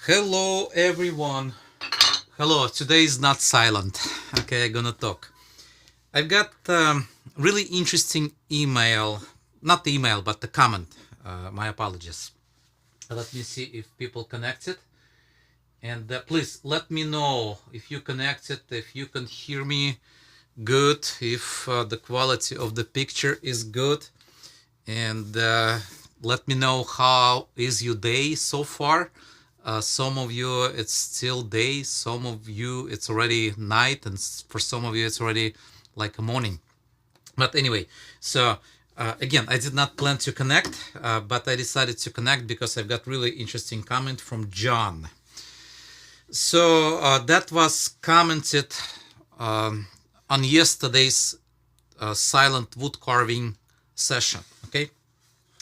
Hello everyone. Hello, today is not silent. Okay, I'm gonna talk. I've got really interesting email, not the email, but the comment. My apologies. Let me see if people connected. And please let me know if you connected, if you can hear me good, if the quality of the picture is good. And let me know how is your day so far. Some of you it's still day, some of you it's already night, and for some of you it's already like a morning. But anyway, so again, I did not plan to connect, but I decided to connect because I've got really interesting comment from John. So that was commented on yesterday's silent wood carving session. Okay,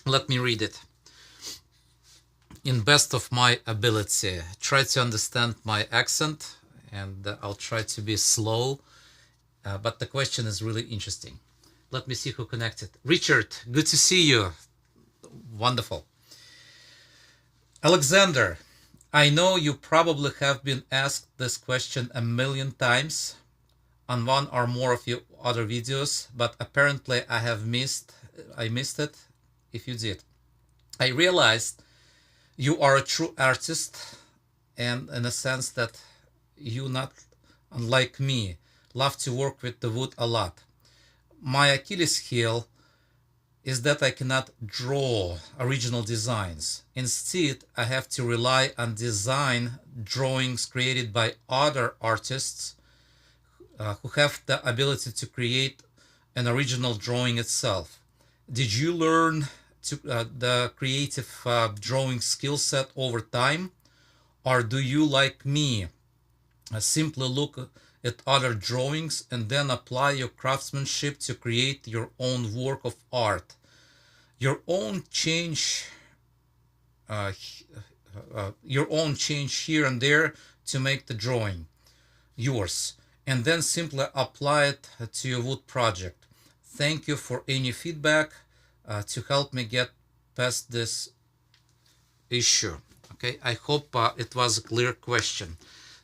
let me read it. In best of my ability, try to understand my accent, and I'll try to be slow, but the question is really interesting. Let me see who connected. Richard, good to see you. Wonderful. Alexander, I know you probably have been asked this question a million times on one or more of your other videos, but apparently I missed it if you did. I realized you are a true artist, and in a sense that you, not unlike me, love to work with the wood a lot. My Achilles heel is that I cannot draw original designs. Instead, I have to rely on design drawings created by other artists who have the ability to create an original drawing itself. Did you learn the creative drawing skill set over time, or do you, like me, simply look at other drawings and then apply your craftsmanship to create your own work of art? Your own change here and there to make the drawing yours, and then simply apply it to your wood project. Thank you for any feedback to help me get past this issue. Okay, I hope it was a clear question.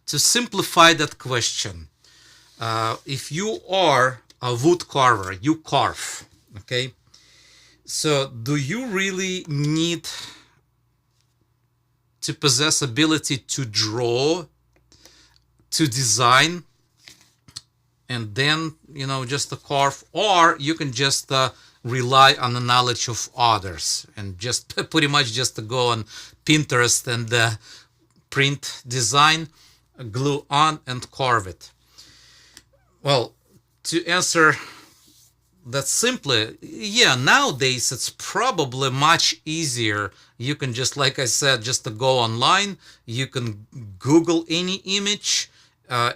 To simplify that question, if you are a wood carver, you carve, okay? So do you really need to possess ability to draw, to design, and then, just to carve, or you can just rely on the knowledge of others and just pretty much just to go on Pinterest and print design, glue on, and carve it? Well, to answer that simply, yeah, nowadays it's probably much easier. You can just, like I said, just to go online, you can Google any image,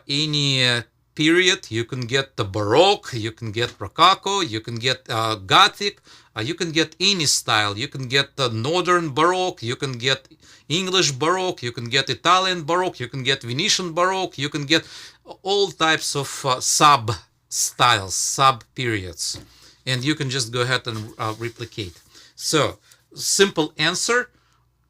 any period. You can get the Baroque, you can get Rococo, you can get Gothic, you can get any style. You can get the Northern Baroque, you can get English Baroque, you can get Italian Baroque, you can get Venetian Baroque, you can get all types of sub-styles, sub-periods. And you can just go ahead and replicate. So, simple answer,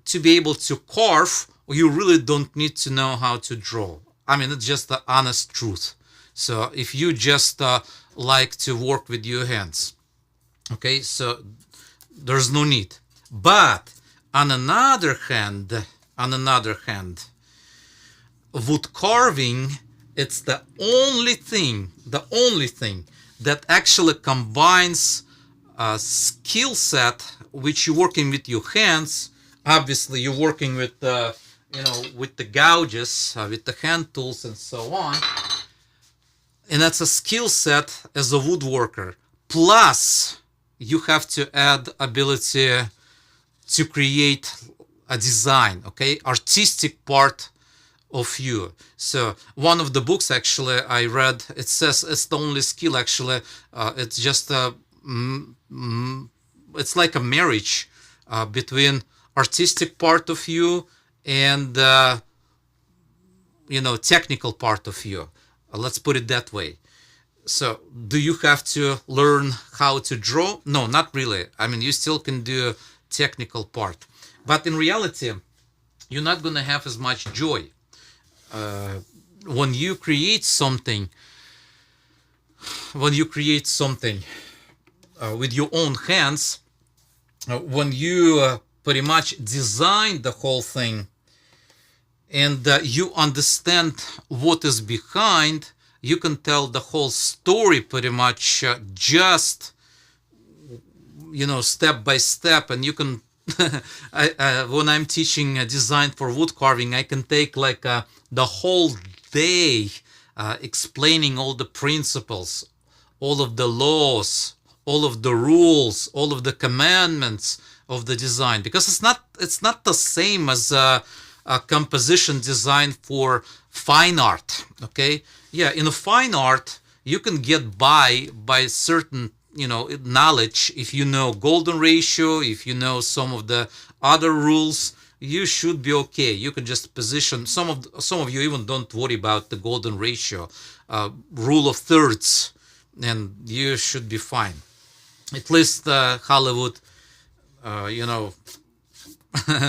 to be able to carve, you really don't need to know how to draw. I mean, it's just the honest truth. So if you just like to work with your hands, okay, so there's no need. But on another hand, wood carving, it's the only thing that actually combines a skill set which you're working with your hands. Obviously, you're working with with the gouges, with the hand tools, and so on. And that's a skill set as a woodworker. Plus, you have to add ability to create a design, okay? Artistic part of you. So one of the books actually I read, it says it's the only skill actually. It's just it's like a marriage between artistic part of you and technical part of you. Let's put it that way. So do you have to learn how to draw? No, not really. I mean, you still can do technical part. But in reality, you're not going to have as much joy. When you create something, when you create something with your own hands, when you pretty much design the whole thing, and you understand what is behind, you can tell the whole story pretty much just, you know, step by step. And you can when I'm teaching design for wood carving, I can take like the whole day explaining all the principles, all of the laws, all of the rules, all of the commandments of the design, because it's not the same as a composition design for fine art. Okay, yeah, in a fine art you can get by certain, you know, knowledge. If you know golden ratio, if you know some of the other rules, you should be okay. You can just position some of you even don't worry about the golden ratio, rule of thirds, and you should be fine. At least Hollywood, you know,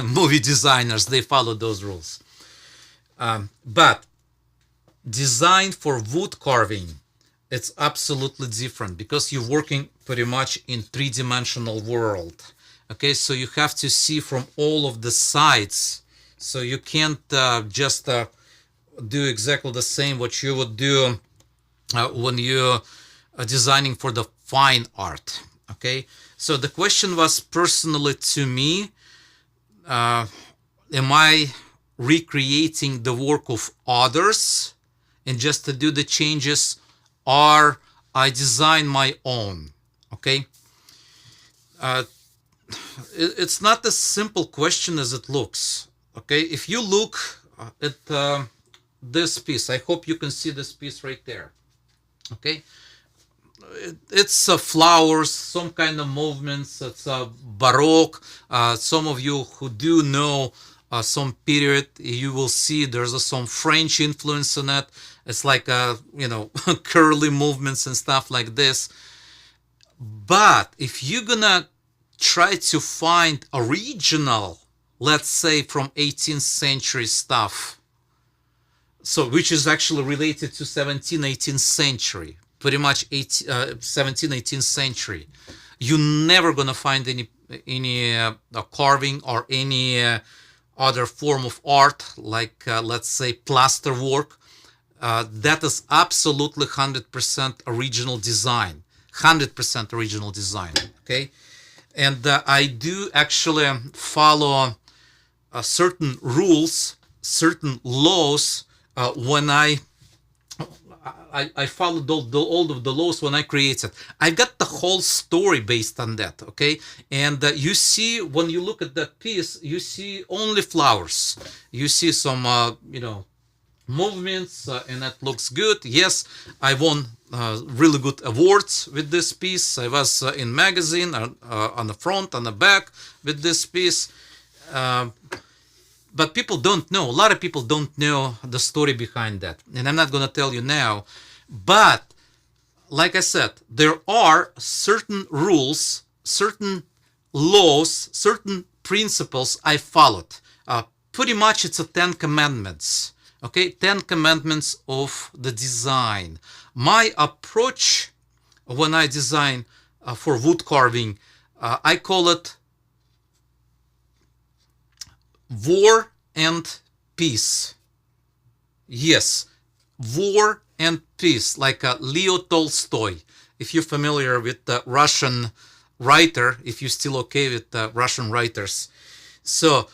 movie designers, they follow those rules. But design for wood carving, it's absolutely different, because you're working pretty much in three-dimensional world. Okay, so you have to see from all of the sides. So you can't just do exactly the same what you would do when you're designing for the fine art. Okay, so the question was personally to me, am I recreating the work of others and just to do the changes, or I design my own? Okay, it's not a simple question as it looks. Okay, if you look at this piece, I hope you can see this piece right there. Okay, it's flowers, some kind of movements. It's Baroque. Some of you who do know some period, you will see there's some French influence in it. It's like you know, curly movements and stuff like this. But if you're gonna try to find original, let's say from 18th century stuff, so which is actually related to 17th, 18th century, pretty much 17th, 18th century, you're never gonna find any carving or any other form of art like let's say plaster work. That is absolutely 100% original design. 100% original design. Okay, and I do actually follow certain rules, certain laws when I followed all of the laws when I created. I got the whole story based on that. Okay, and you see, when you look at that piece, you see only flowers. You see some you know, movements, and that looks good. Yes, I won really good awards with this piece. I was in magazine on the front, on the back with this piece. But people don't know. A lot of people don't know the story behind that, and I'm not going to tell you now. But like I said, there are certain rules, certain laws, certain principles I followed. Pretty much it's a 10 commandments. Okay, 10 commandments of the design. My approach when I design for wood carving, I call it war and peace. Yes, war and peace, like Leo Tolstoy. If you're familiar with the Russian writer, if you're still okay with Russian writers. So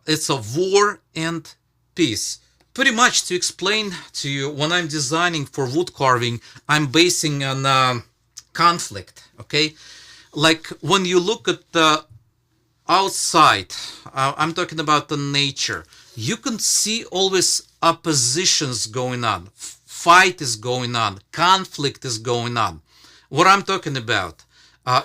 it's a war and peace. Pretty much to explain to you, when I'm designing for wood carving, I'm basing on conflict. Okay, like when you look at the outside, I'm talking about the nature, you can see always oppositions going on, fight is going on, conflict is going on. What I'm talking about,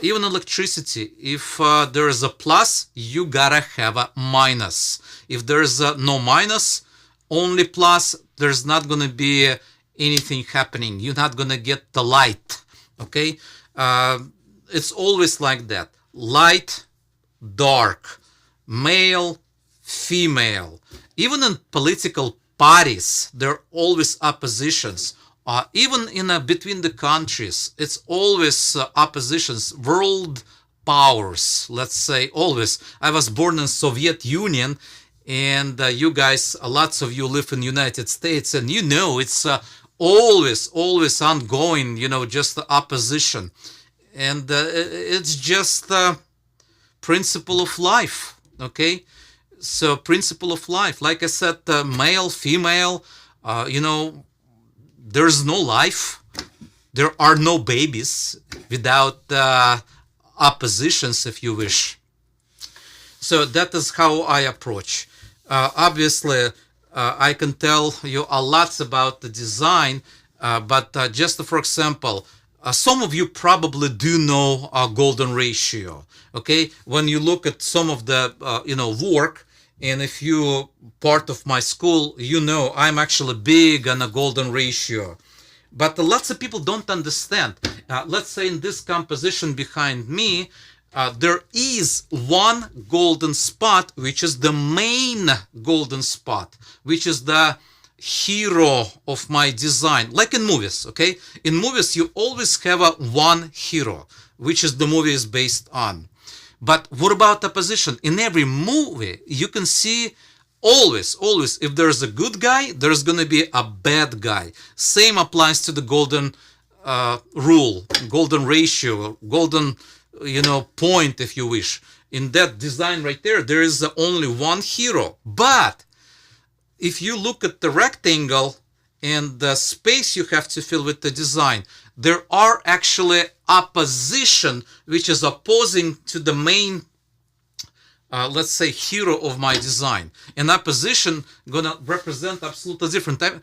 even electricity, if there is a plus, you gotta have a minus. If there is no minus, only plus, there's not gonna be anything happening. You're not gonna get the light. Okay, it's always like that. Light, dark, male, female. Even in political parties, there are always oppositions. Even in between the countries, it's always oppositions. World powers, let's say, always. I was born in Soviet Union, and you guys, lots of you live in United States, and you know it's always ongoing. Just the opposition, and it's just the principle of life. Okay, so principle of life, like I said, male, female. There's no life. There are no babies without oppositions, if you wish. So that is how I approach. Obviously, I can tell you a lot about the design, but just for example, some of you probably do know golden ratio. Okay, when you look at some of the work, and if you part of my school, I'm actually big on a golden ratio. But lots of people don't understand. Let's say in this composition behind me, there is one golden spot, which is the main golden spot, which is the hero of my design, like in movies. Okay, in movies you always have one hero, which is the movie is based on. But what about opposition? In every movie, you can see always, if there's a good guy, there's going to be a bad guy. Same applies to the golden rule, golden ratio, golden, point, if you wish. In that design right there, there is only one hero. But if you look at the rectangle and the space you have to fill with the design, there are actually opposition which is opposing to the main let's say hero of my design. And opposition gonna represent absolutely different type.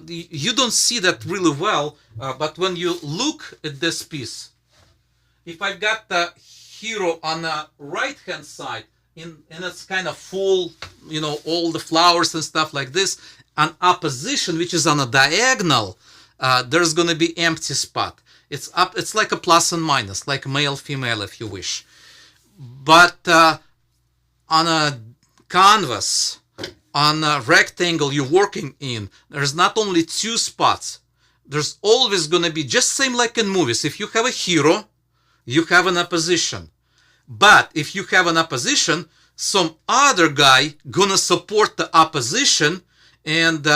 You don't see that really well, but when you look at this piece, if I've got the hero on the right hand side and it's kind of full, all the flowers and stuff like this, an opposition which is on a diagonal, there's going to be empty spot. It's like a plus and minus, like male, female, if you wish. But on a canvas, on a rectangle you're working in, there's not only two spots. There's always going to be, just same like in movies. If you have a hero, you have an opposition. But if you have an opposition, some other guy gonna support the opposition, and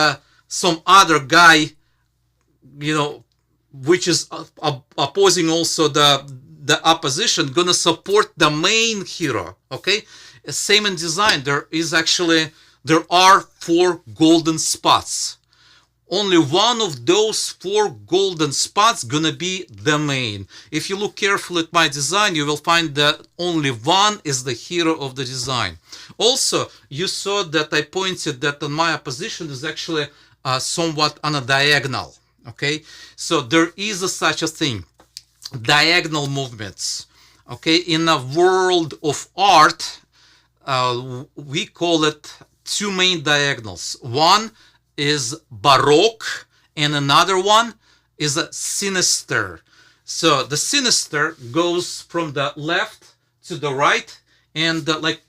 some other guy, which is opposing also the opposition, gonna support the main hero. Okay, same in design. There are 4 golden spots. Only one of those 4 golden spots gonna be the main. If you look carefully at my design, you will find that only one is the hero of the design. Also, you saw that I pointed that on my opposition is actually somewhat on a diagonal. Okay, so there is such a thing, diagonal movements. Okay, in a world of art, we call it 2 main diagonals. One is Baroque, and another one is a sinister. So the sinister goes from the left to the right and like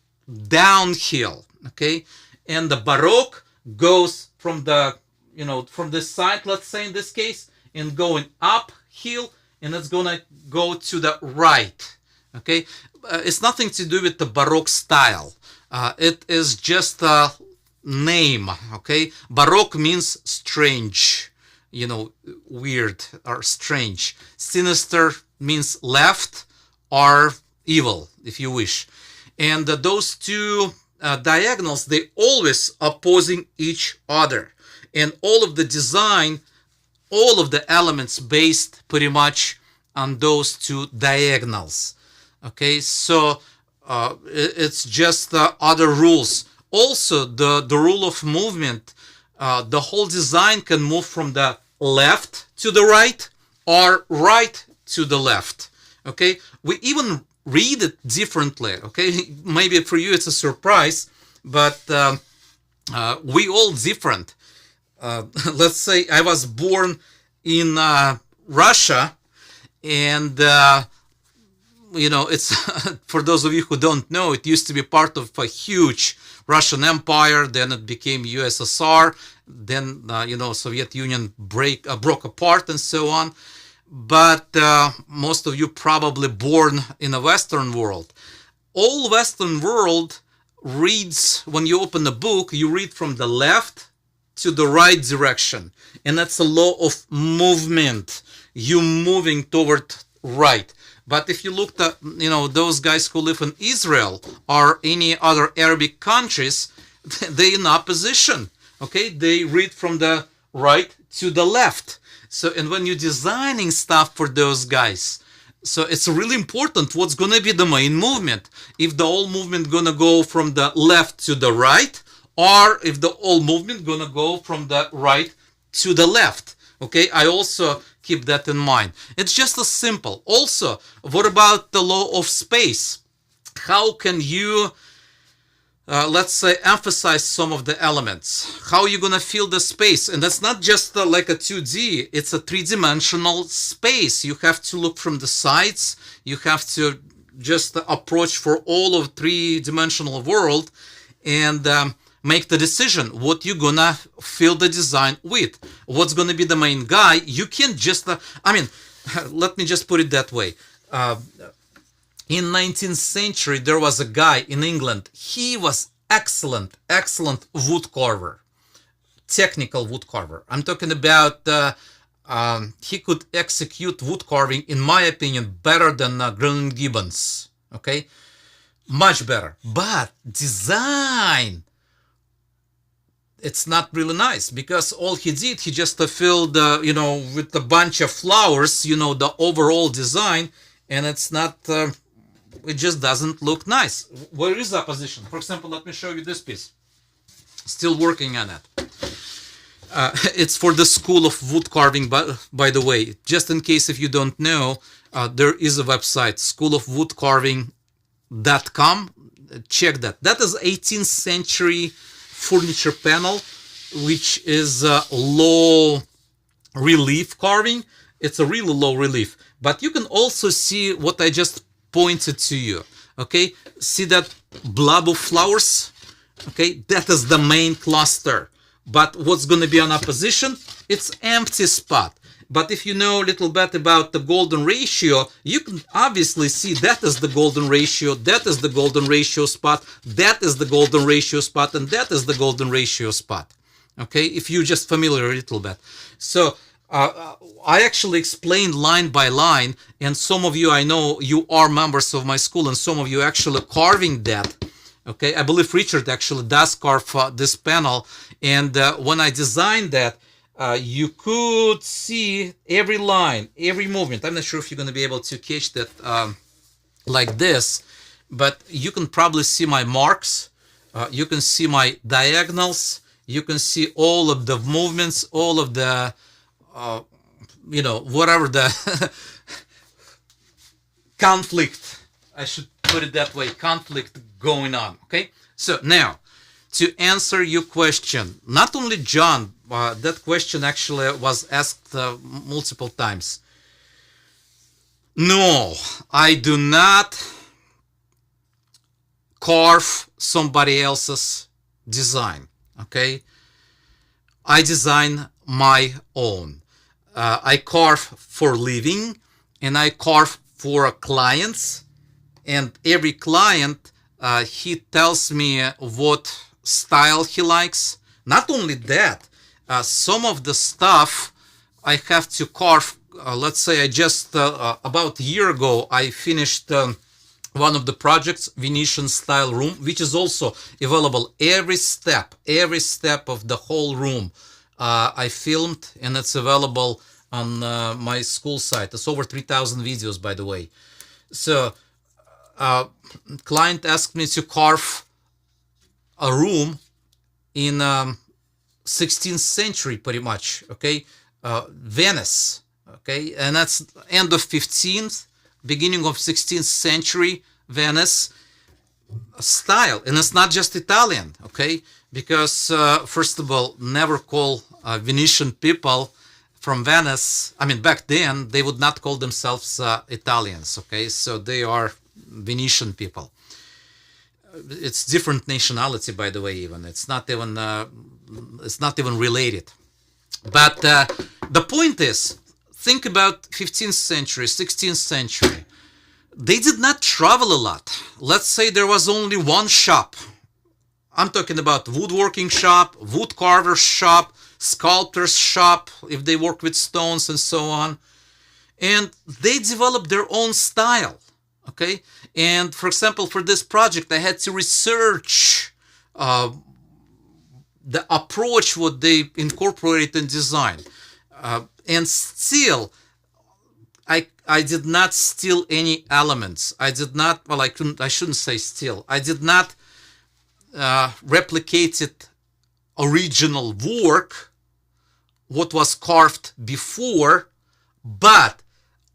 downhill. Okay, and the Baroque goes from the from this side, let's say in this case, and going uphill, and it's gonna go to the right. Okay, it's nothing to do with the Baroque style. It is just a name. Okay, Baroque means strange, weird or strange. Sinister means left or evil, if you wish. And those 2 diagonals, they always opposing each other. And all of the design, all of the elements based pretty much on those 2 diagonals. Okay, so it's just other rules. Also, the rule of movement, the whole design can move from the left to the right or right to the left. Okay, we even read it differently. Okay, maybe for you it's a surprise, but we all different. Let's say I was born in Russia, and it's for those of you who don't know, it used to be part of a huge Russian Empire, then it became USSR, then Soviet Union broke apart and so on. But most of you probably born in a Western world. All Western world reads, when you open a book, you read from the left to the right direction, and that's a law of movement. You moving toward right. But if you look at those guys who live in Israel or any other Arabic countries, they in opposition. Okay, they read from the right to the left. So, and when you're designing stuff for those guys, so it's really important what's going to be the main movement. If the whole movement going to go from the left to the right, or if the whole movement going to go from the right to the left. Okay, I also keep that in mind. It's just as simple. Also, what about the law of space? How can you, let's say, emphasize some of the elements? How are you going to fill the space? And that's not just like a 2D, it's a three-dimensional space. You have to look from the sides. You have to just approach for all of three-dimensional world and make the decision what you're gonna fill the design with. What's gonna be the main guy? You can't just, let me just put it that way. In 19th century, there was a guy in England. He was excellent wood carver, technical wood carver. I'm talking about he could execute wood carving, in my opinion, better than Greenland Gibbons. Okay, much better. But design, it's not really nice, because all he did, he just filled, with a bunch of flowers, the overall design, and it's not, it just doesn't look nice. Where is opposition? For example, let me show you this piece. Still working on it. It's for the School of Wood Carving, by the way. Just in case if you don't know, there is a website, schoolofwoodcarving.com. Check that. That is 18th century furniture panel, which is low relief carving. It's a really low relief, but you can also see what I just pointed to you. Okay, see that blob of flowers? Okay, that is the main cluster. But what's going to be on opposition? It's empty spot. But if you know a little bit about the golden ratio, you can obviously see that is the golden ratio, that is the golden ratio spot, that is the golden ratio spot, and that is the golden ratio spot. Okay, if you're just familiar a little bit. So I actually explained line by line, and some of you, I know you are members of my school, and some of you actually carving that. Okay, I believe Richard actually does carve this panel, and when I designed that, you could see every line, every movement. I'm not sure if you're going to be able to catch that like this, but you can probably see my marks. You can see my diagonals. You can see all of the movements, all of the, whatever the conflict, I should put it that way, conflict going on. Okay, so now to answer your question, not only John, that question actually was asked multiple times. No, I do not carve somebody else's design. Okay, I design my own. I carve for living, and I carve for clients, and every client, he tells me what style he likes. Not only that, some of the stuff I have to carve. Let's say I just about a year ago I finished one of the projects, Venetian style room, which is also available every step of the whole room. I filmed, and it's available on my school site. It's over 3,000 videos, by the way. So client asked me to carve a room in 16th century, pretty much. Okay, Venice. Okay, and that's end of 15th, beginning of 16th century Venice style, and it's not just Italian. Okay, because first of all, never call Venetian people from Venice. I mean, back then they would not call themselves Italians. Okay, so they are Venetian people. It's different nationality, by the way. Even it's not even related. But the point is, think about 15th century, 16th century. They did not travel a lot. Let's say there was only one shop. I'm talking about woodworking shop, wood carver shop, sculptor's shop, if they work with stones and so on. And they developed their own style. Okay. And for example, for this project, I had to research the approach what they incorporate in design. And still, I did not steal any elements. I did not, well, I shouldn't say steal. I did not replicate it original work, what was carved before, but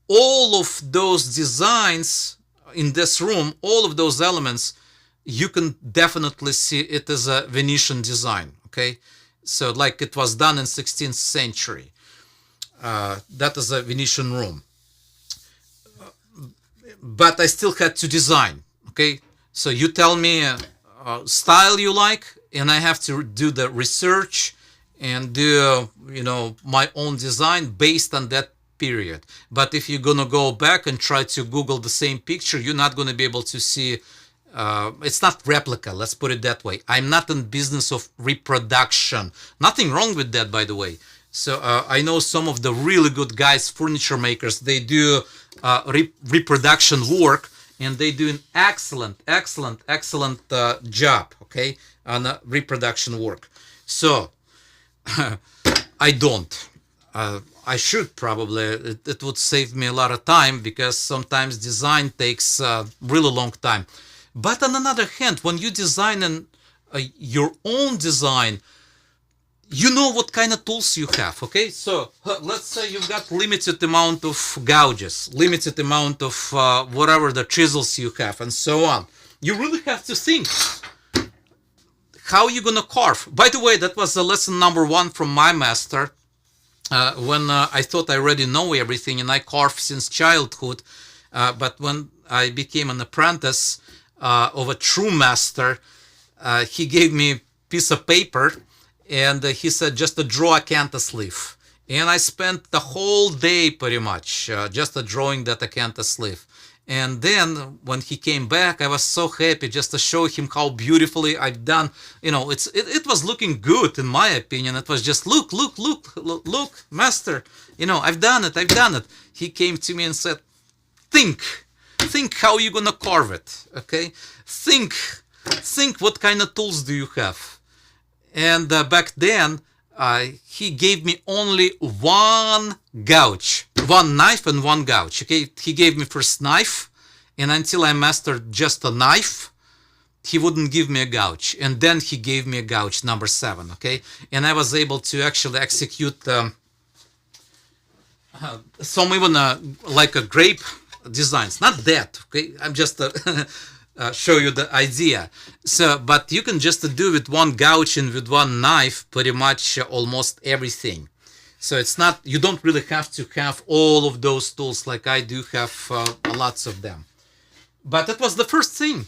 all of those designs in this room, all of those elements, you can definitely see it as a Venetian design, okay? So like it was done in 16th century. That is a Venetian room. But I still had to design, okay? So you tell me style you like, and I have to do the research and do, my own design based on that period. But if you're gonna go back and try to Google the same picture, you're not gonna be able to see. It's not replica, let's put it that way. I'm not in business of reproduction. Nothing wrong with that, by the way. So I know some of the really good guys, furniture makers, they do reproduction work, and they do an excellent job, okay, on reproduction work. So I don't. I should probably. It would save me a lot of time, because sometimes design takes a really long time. But on another hand, when you design your own design, you know what kind of tools you have, okay? So let's say you've got limited amount of gouges, limited amount of whatever the chisels you have, and so on. You really have to think how you're gonna carve. By the way, that was lesson number 1 from my master. When I thought I already know everything, and I carved since childhood, but when I became an apprentice of a true master, he gave me a piece of paper, and he said just to draw a acanthus leaf. And I spent the whole day pretty much just drawing that acanthus leaf. And then when he came back, I was so happy just to show him how beautifully I've done. It was looking good, in my opinion. It was just look, master. I've done it. He came to me and said, think how you're gonna carve it. Okay, think what kind of tools do you have. And back then, he gave me only one gouge, one knife and one gouge. Okay, he gave me first knife, and until I mastered just a knife, he wouldn't give me a gouge. And then he gave me a gouge number 7. Okay, and I was able to actually execute some even like a grape designs. Not that. Okay, I'm just show you the idea. So, but you can just do with one gouge and with one knife pretty much almost everything. So it's not, you don't really have to have all of those tools like I do have lots of them. But that was the first thing.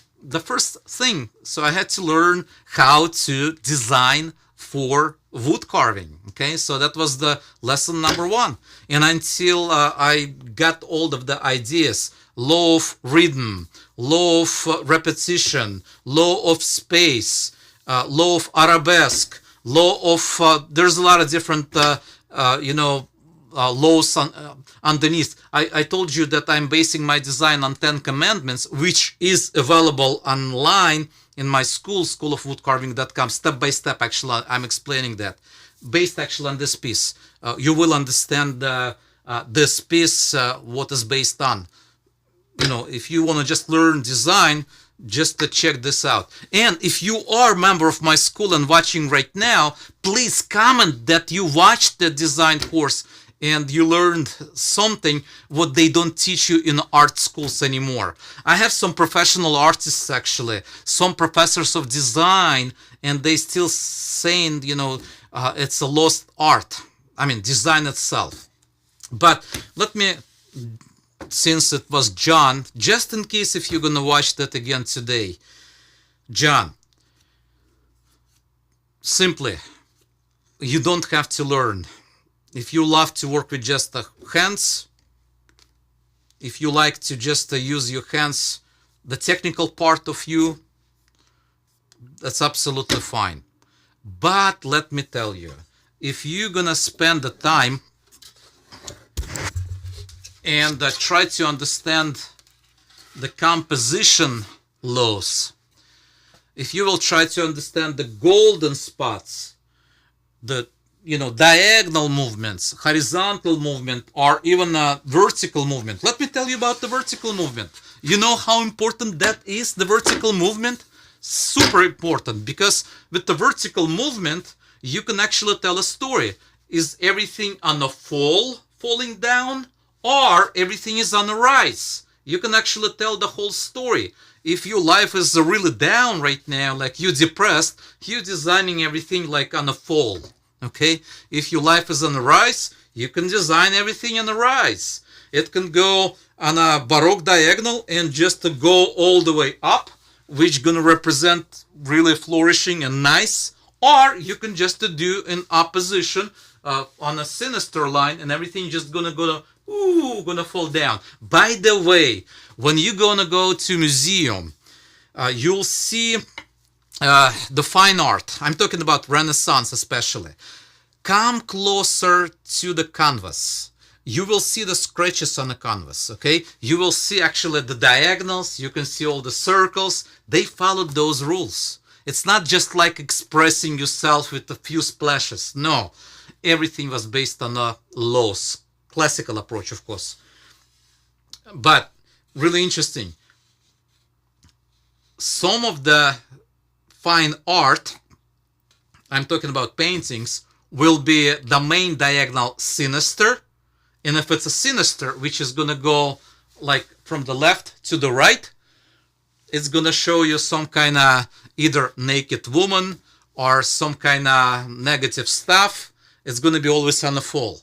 So I had to learn how to design for wood carving. Okay, so that was the lesson number 1. And until I got all of the ideas, law of rhythm, law of repetition, law of space, law of arabesque, law of there's a lot of different laws underneath. I told you that I'm basing my design on 10 commandments, which is available online in my school of woodcarving.com. Step by step, actually, I'm explaining that, based actually on this piece. You will understand this piece, what is based on. If you want to just learn design, just to check this out. And if you are a member of my school and watching right now, please comment that you watched the design course and you learned something what they don't teach you in art schools anymore. I have some professional artists, actually, some professors of design, and they still saying, it's a lost art. I mean, design itself. But let me, since it was John, just in case if you're gonna watch that again today, John, simply, you don't have to learn. If you love to work with just the hands, if you like to just use your hands, the technical part of you, that's absolutely fine. But let me tell you, if you're gonna spend the time and try to understand the composition laws, if you will try to understand the golden spots, the diagonal movements, horizontal movement, or even a vertical movement. Let me tell you about the vertical movement. You know how important that is, the vertical movement? Super important, because with the vertical movement, you can actually tell a story. Is everything on a falling down, or everything is on a rise? You can actually tell the whole story. If your life is really down right now, like you're depressed, you're designing everything like on a fall. Okay, if your life is on a rise, you can design everything on a rise. It can go on a Baroque diagonal and just to go all the way up, which gonna represent really flourishing and nice. Or you can just do an opposition on a sinister line, and everything just gonna fall down. By the way, when you're gonna go to museum, you'll see the fine art. I'm talking about Renaissance especially. Come closer to the canvas. You will see the scratches on the canvas, okay? You will see actually the diagonals. You can see all the circles. They followed those rules. It's not just like expressing yourself with a few splashes. No, everything was based on laws. Classical approach, of course. But really interesting. Some of the fine art, I'm talking about paintings, will be the main diagonal sinister. And if it's a sinister, which is going to go like from the left to the right, it's going to show you some kind of either naked woman or some kind of negative stuff. It's going to be always on a fall.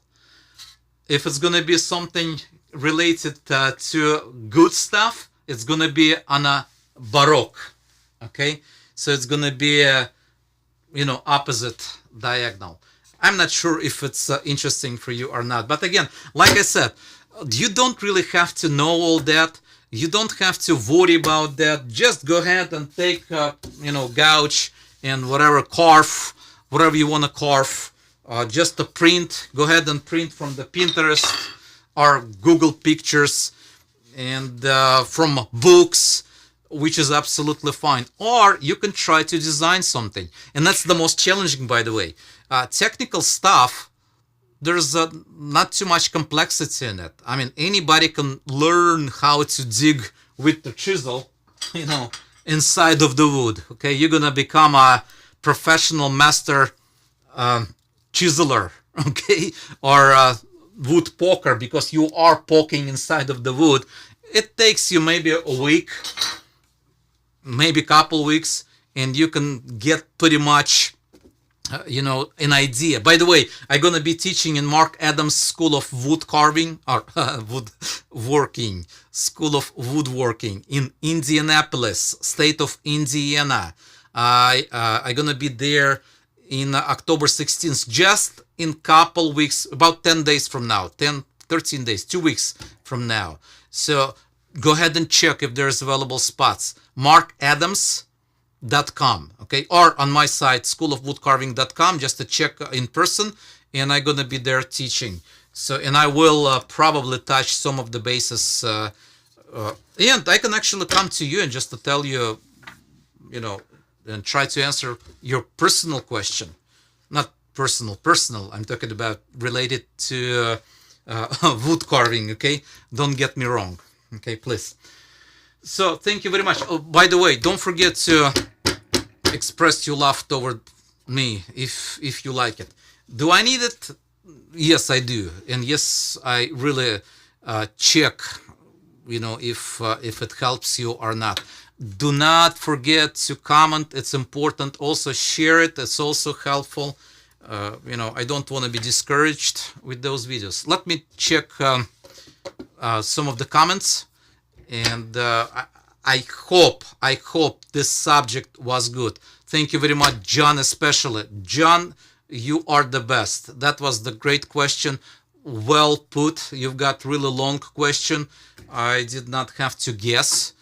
If it's going to be something related to good stuff, it's going to be on a Baroque. Okay, so it's going to be opposite diagonal. I'm not sure if it's interesting for you or not, but again, like I said, you don't really have to know all that. You don't have to worry about that. Just go ahead and take gouge and carve whatever you want to carve. Just a print. Go ahead and print from the Pinterest or Google Pictures and from books, which is absolutely fine. Or you can try to design something. And that's the most challenging, by the way. Technical stuff, there's not too much complexity in it. I mean, anybody can learn how to dig with the chisel, inside of the wood. Okay, you're going to become a professional master chiseler, okay, or a wood poker, because you are poking inside of the wood. It takes you maybe a week, maybe a couple weeks, and you can get pretty much an idea. By the way, I'm going to be teaching in Mark Adams School of Woodcarving, or Woodworking, School of Woodworking in Indianapolis, state of Indiana. I'm going to be there in October 16th, just in couple weeks, about 10 days from now, 13 days, 2 weeks from now. So go ahead and check if there's available spots. markadams.com, okay, or on my site schoolofwoodcarving.com, just to check in person, and I'm gonna be there teaching. So, and I will probably touch some of the bases, and I can actually come to you and just to tell you, and try to answer your personal question. Not personal, I'm talking about related to wood carving, okay? Don't get me wrong, okay, please. So thank you very much. Oh, by the way, don't forget to express your love toward me if you like it. Do I need it? Yes, I do. And yes, I really check, if it helps you or not. Do not forget to comment. It's important. Also share it. It's also helpful. I don't want to be discouraged with those videos. Let me check some of the comments. And I hope this subject was good. Thank you very much, John, especially. John, you are the best. That was the great question. Well put. You've got really long question. I did not have to guess.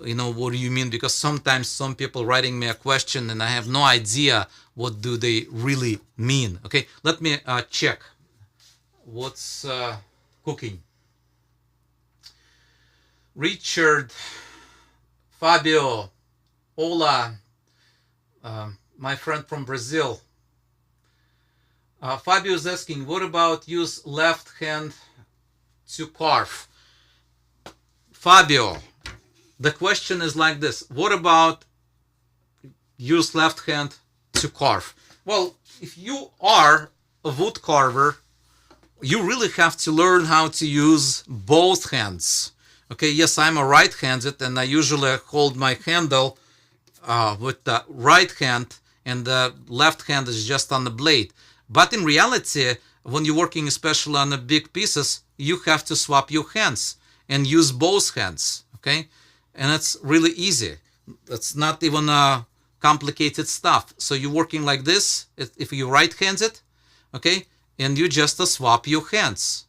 You know, what do you mean? Because sometimes some people writing me a question and I have no idea what do they really mean. Okay, let me check. What's cooking? Richard, Fabio, Ola, my friend from Brazil. Fabio is asking, what about use left hand to carve? Fabio, the question is like this. What about use left hand to carve? Well, if you are a wood carver, you really have to learn how to use both hands. Okay, yes, I'm a right-handed and I usually hold my handle with the right hand and the left hand is just on the blade. But in reality, when you're working especially on the big pieces, you have to swap your hands and use both hands, okay? And it's really easy. It's not even complicated stuff. So you're working like this, if you're right-handed, okay? And you just swap your hands.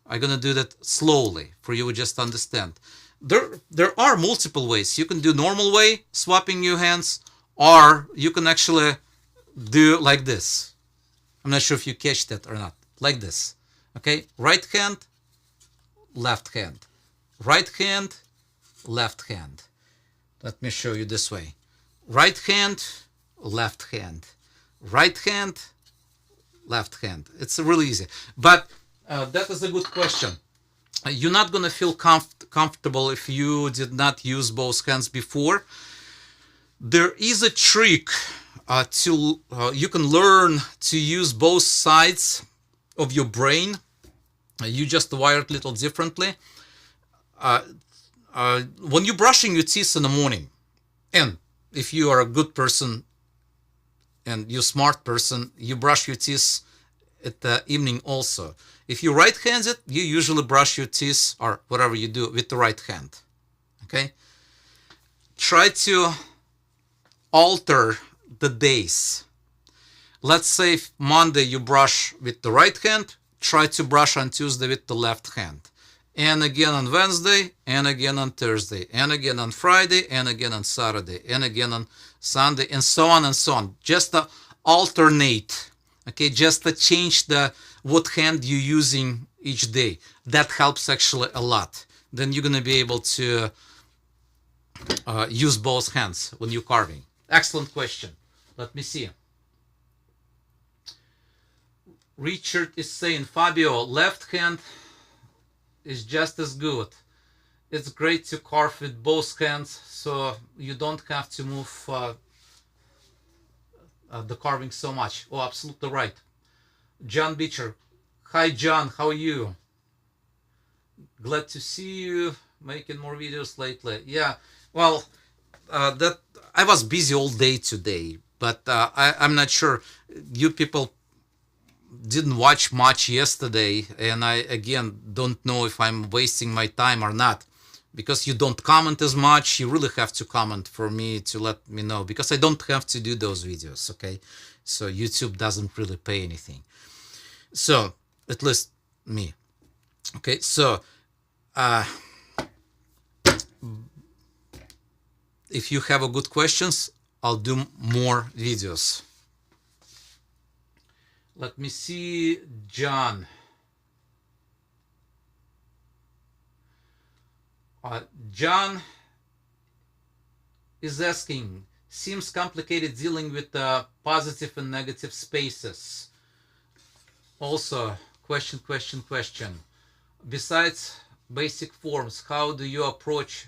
I'm gonna do that slowly for you to just understand. There are multiple ways. You can do normal way, swapping your hands, or you can actually do like this. I'm not sure if you catch that or not. Like this. Okay? Right hand, left hand. Right hand, left hand. Let me show you this way. Right hand, left hand. Right hand, left hand. It's really easy. But that is a good question. You're not going to feel comfortable if you did not use both hands before. There is a trick you can learn to use both sides of your brain. You just wire it a little differently. When you're brushing your teeth in the morning, and if you are a good person and you're a smart person, you brush your teeth at the evening also. If you're right-handed, you usually brush your teeth or whatever you do with the right hand. Okay? Try to alter the days. Let's say if Monday you brush with the right hand, try to brush on Tuesday with the left hand. And again on Wednesday, and again on Thursday, and again on Friday, and again on Saturday, and again on Sunday, and so on and so on. Just to alternate. Okay, just to change what hand you're using each day. That helps actually a lot. Then you're going to be able to use both hands when you're carving. Excellent question. Let me see. Richard is saying, Fabio, left hand is just as good. It's great to carve with both hands, so you don't have to move the carving so much. Oh, absolutely right. John Beecher. Hi, John. How are you? Glad to see you making more videos lately. Yeah, well, that I was busy all day today, but I'm not sure. You people didn't watch much yesterday, and I again don't know if I'm wasting my time or not, because you don't comment as much. You really have to comment for me to let me know, because I don't have to do those videos. Okay, so YouTube doesn't really pay anything, so at least me. Okay, so if you have a good questions, I'll do more videos. Let me see, John. John is asking, seems complicated dealing with positive and negative spaces. Also, question. Besides basic forms, how do you approach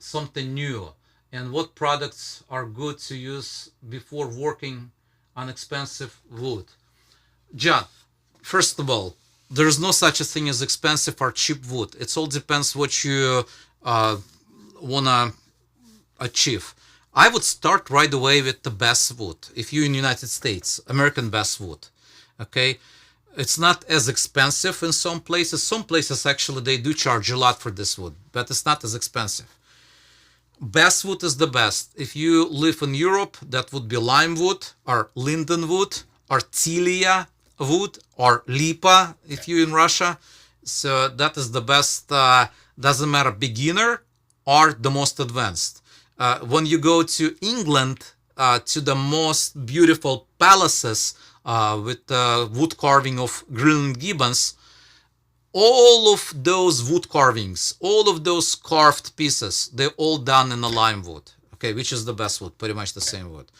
something new? And what products are good to use before working on expensive wood? John, first of all, there's no such a thing as expensive or cheap wood. It all depends what you want to achieve. I would start right away with the basswood. If you're in the United States, American basswood, okay? It's not as expensive in some places. Some places actually they do charge a lot for this wood, but it's not as expensive. Basswood is the best. If you live in Europe, that would be lime wood or linden wood or tilia wood or lipa if you're in Russia. So that is the best, doesn't matter, beginner or the most advanced. When you go to England, to the most beautiful palaces with wood carving of Greenland gibbons, all of those wood carvings, all of those carved pieces, they're all done in a lime wood, okay, which is the best wood, pretty much the same wood.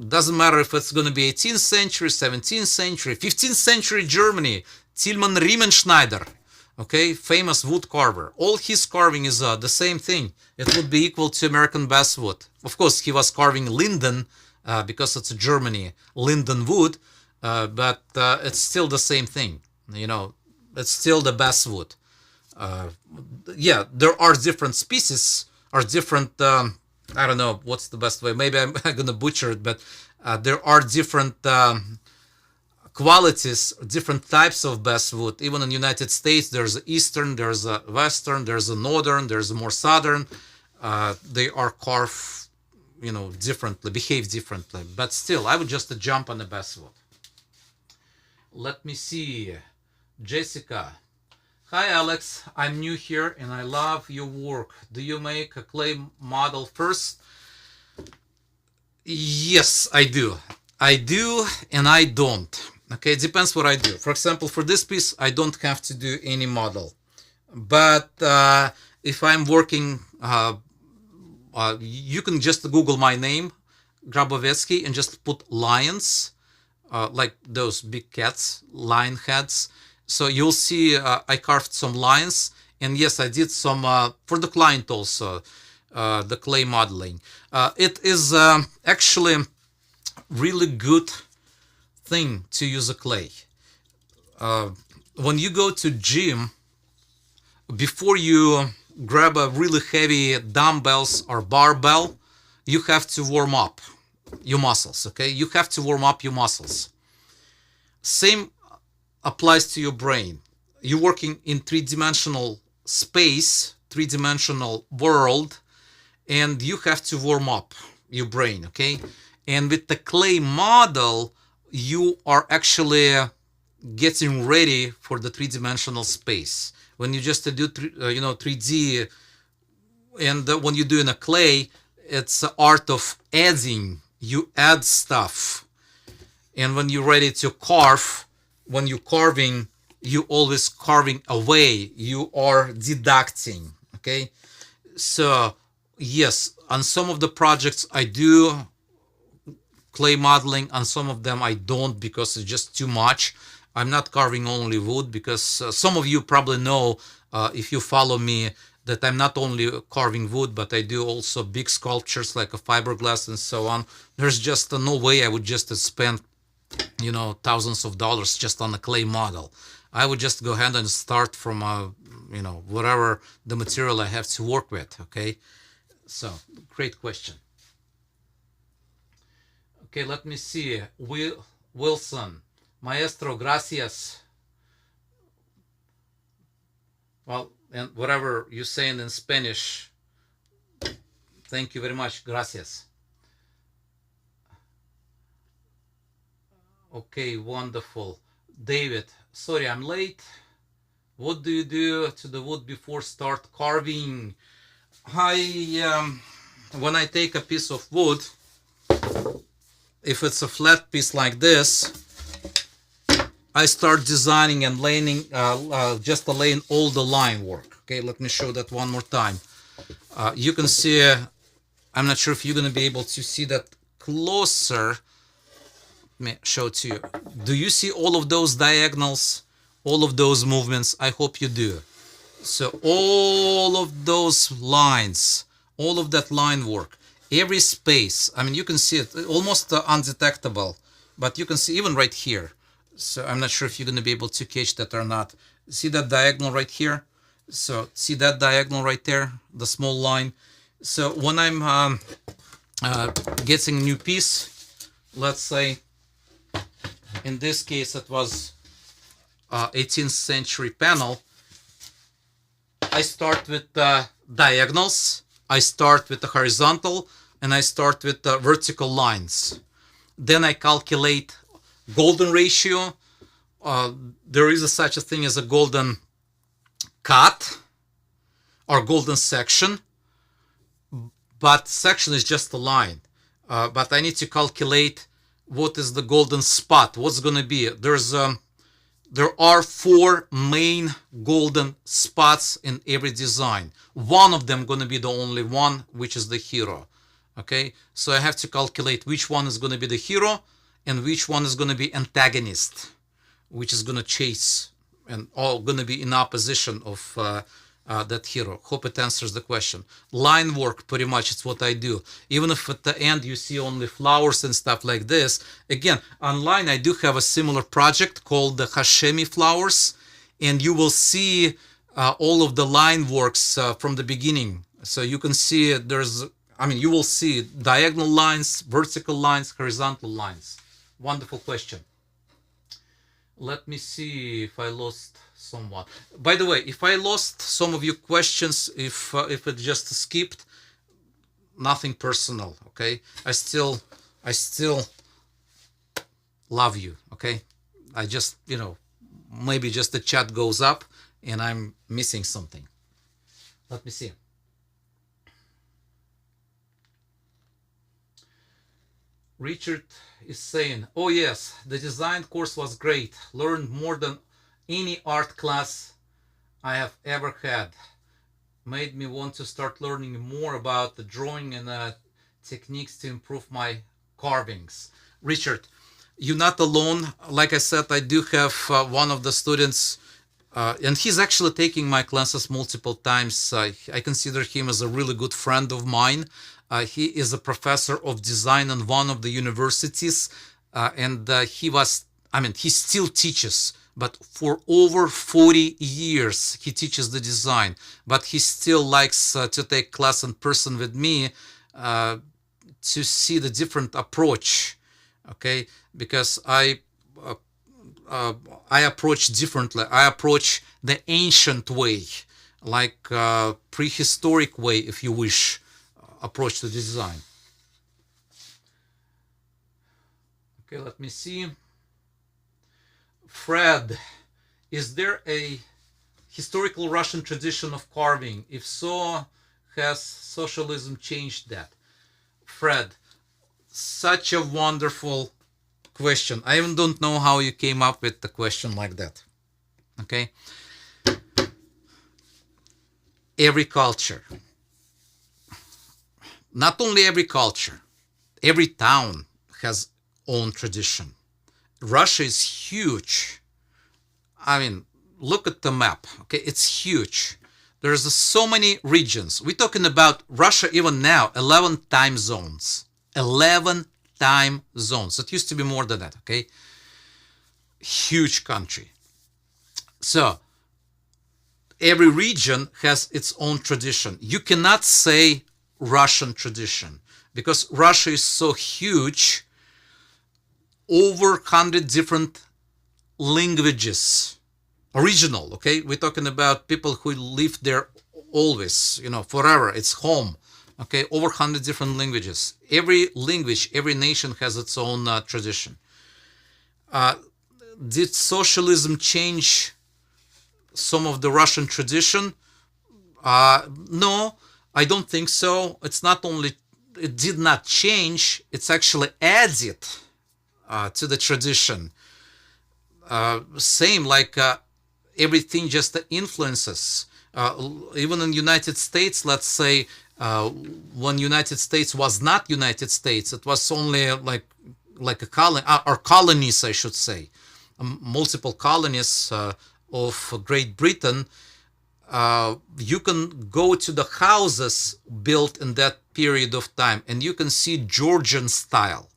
Doesn't matter if it's going to be 18th century, 17th century, 15th century Germany, Tilman Riemenschneider, okay, famous wood carver. All his carving is the same thing. It would be equal to American basswood. Of course, he was carving linden because it's Germany, linden wood, but it's still the same thing, you know. It's still the basswood. Yeah, there are different species or different, I don't know what's the best way. Maybe I'm going to butcher it, but there are different qualities, different types of basswood. Even in the United States, there's eastern, there's a western, there's a northern, there's a more southern. They are carved, you know, differently, behave differently. But still, I would just jump on the basswood. Let me see. Jessica. Hi Alex, I'm new here and I love your work. Do you make a clay model first? Yes, I do. I do and I don't. Okay, it depends what I do. For example, for this piece, I don't have to do any model. But if I'm working, you can just Google my name, Grabovetsky, and just put lions, like those big cats, lion heads. So you'll see I carved some lions, and yes, I did some for the client also, the clay modeling. It is actually really good thing to use a clay. When you go to gym, before you grab a really heavy dumbbells or barbell, you have to warm up your muscles, okay? You have to warm up your muscles. Same applies to your brain. You're working in three-dimensional space, three-dimensional world, and you have to warm up your brain, okay? And with the clay model, you are actually getting ready for the three-dimensional space. When you just do, 3D, and when you do in a clay, it's the art of adding. You add stuff. And when you're ready to carve, when you're carving, you always carving away. You are deducting, okay? So, yes, on some of the projects I do clay modeling, on some of them I don't because it's just too much. I'm not carving only wood because some of you probably know, if you follow me, that I'm not only carving wood, but I do also big sculptures like a fiberglass and so on. There's just no way I would just spend thousands of dollars just on a clay model. I would just go ahead and start from whatever the material I have to work with. Okay, so great question. Okay, let me see. Wilson, Maestro, gracias. Well, and whatever you're saying in Spanish, thank you very much. Gracias. Okay, wonderful. David, sorry, I'm late. What do you do to the wood before start carving? When I take a piece of wood, if it's a flat piece like this, I start designing and laying, just laying all the line work. Okay, let me show that one more time. You can see, I'm not sure if you're going to be able to see that closer. Let me show it to you. Do you see all of those diagonals, all of those movements? I hope you do. So all of those lines, all of that line work, every space, I mean, you can see it almost undetectable, but you can see even right here. So I'm not sure if you're going to be able to catch that or not. See that diagonal right here? So see that diagonal right there, the small line. So when I'm getting a new piece, let's say, in this case, it was 18th century panel. I start with diagonals, I start with the horizontal and I start with the vertical lines. Then I calculate golden ratio. There is such a thing as a golden cut or golden section, but section is just a line. But I need to calculate what is the golden spot. What's going to be? There are 4 main golden spots in every design. One of them going to be the only one, which is the hero. Okay, so I have to calculate which one is going to be the hero and which one is going to be antagonist, which is going to chase and all going to be in opposition of that hero. Hope it answers the question. Line work, pretty much, it's what I do. Even if at the end you see only flowers and stuff like this. Again, online I do have a similar project called the Hashemi flowers, and you will see all of the line works from the beginning. So you can see you will see diagonal lines, vertical lines, horizontal lines. Wonderful question. Let me see if I lost someone. By the way, if I lost some of your questions, if it just skipped, nothing personal, okay? I still love you, okay? I just, maybe just the chat goes up and I'm missing something. Let me see. Richard is saying, oh yes, the design course was great. Learned more than any art class I have ever had. Made me want to start learning more about the drawing and techniques to improve my carvings. Richard, you're not alone. Like I said, I do have one of the students, and he's actually taking my classes multiple times. I consider him as a really good friend of mine. He is a professor of design in one of the universities, and he still teaches, but for over 40 years he teaches the design, but he still likes to take class in person with me to see the different approach, okay, because I approach differently. I approach the ancient way, like prehistoric way, if you wish, approach to design. Okay, let me see. Fred, is there a historical Russian tradition of carving? If so, has socialism changed that? Fred, such a wonderful question. I even don't know how you came up with the question like that. Okay. Every culture, not only every culture, every town has own tradition. Russia is huge. I mean, look at the map. Okay, it's huge. There's so many regions. We're talking about Russia even now, 11 time zones. 11 time zones. It used to be more than that, okay? Huge country. So, every region has its own tradition. You cannot say Russian tradition because Russia is so huge. Over 100 different languages. Original, okay? We're talking about people who live there always, forever. It's home, okay? Over 100 different languages. Every language, every nation has its own tradition. Did socialism change some of the Russian tradition? No, I don't think so. It's not only, it did not change, it's actually added to the tradition. Same like everything just influences. Even in United States, let's say, when United States was not United States, it was only like a colony, or colonies, I should say, multiple colonies of Great Britain. You can go to the houses built in that period of time, and you can see Georgian style.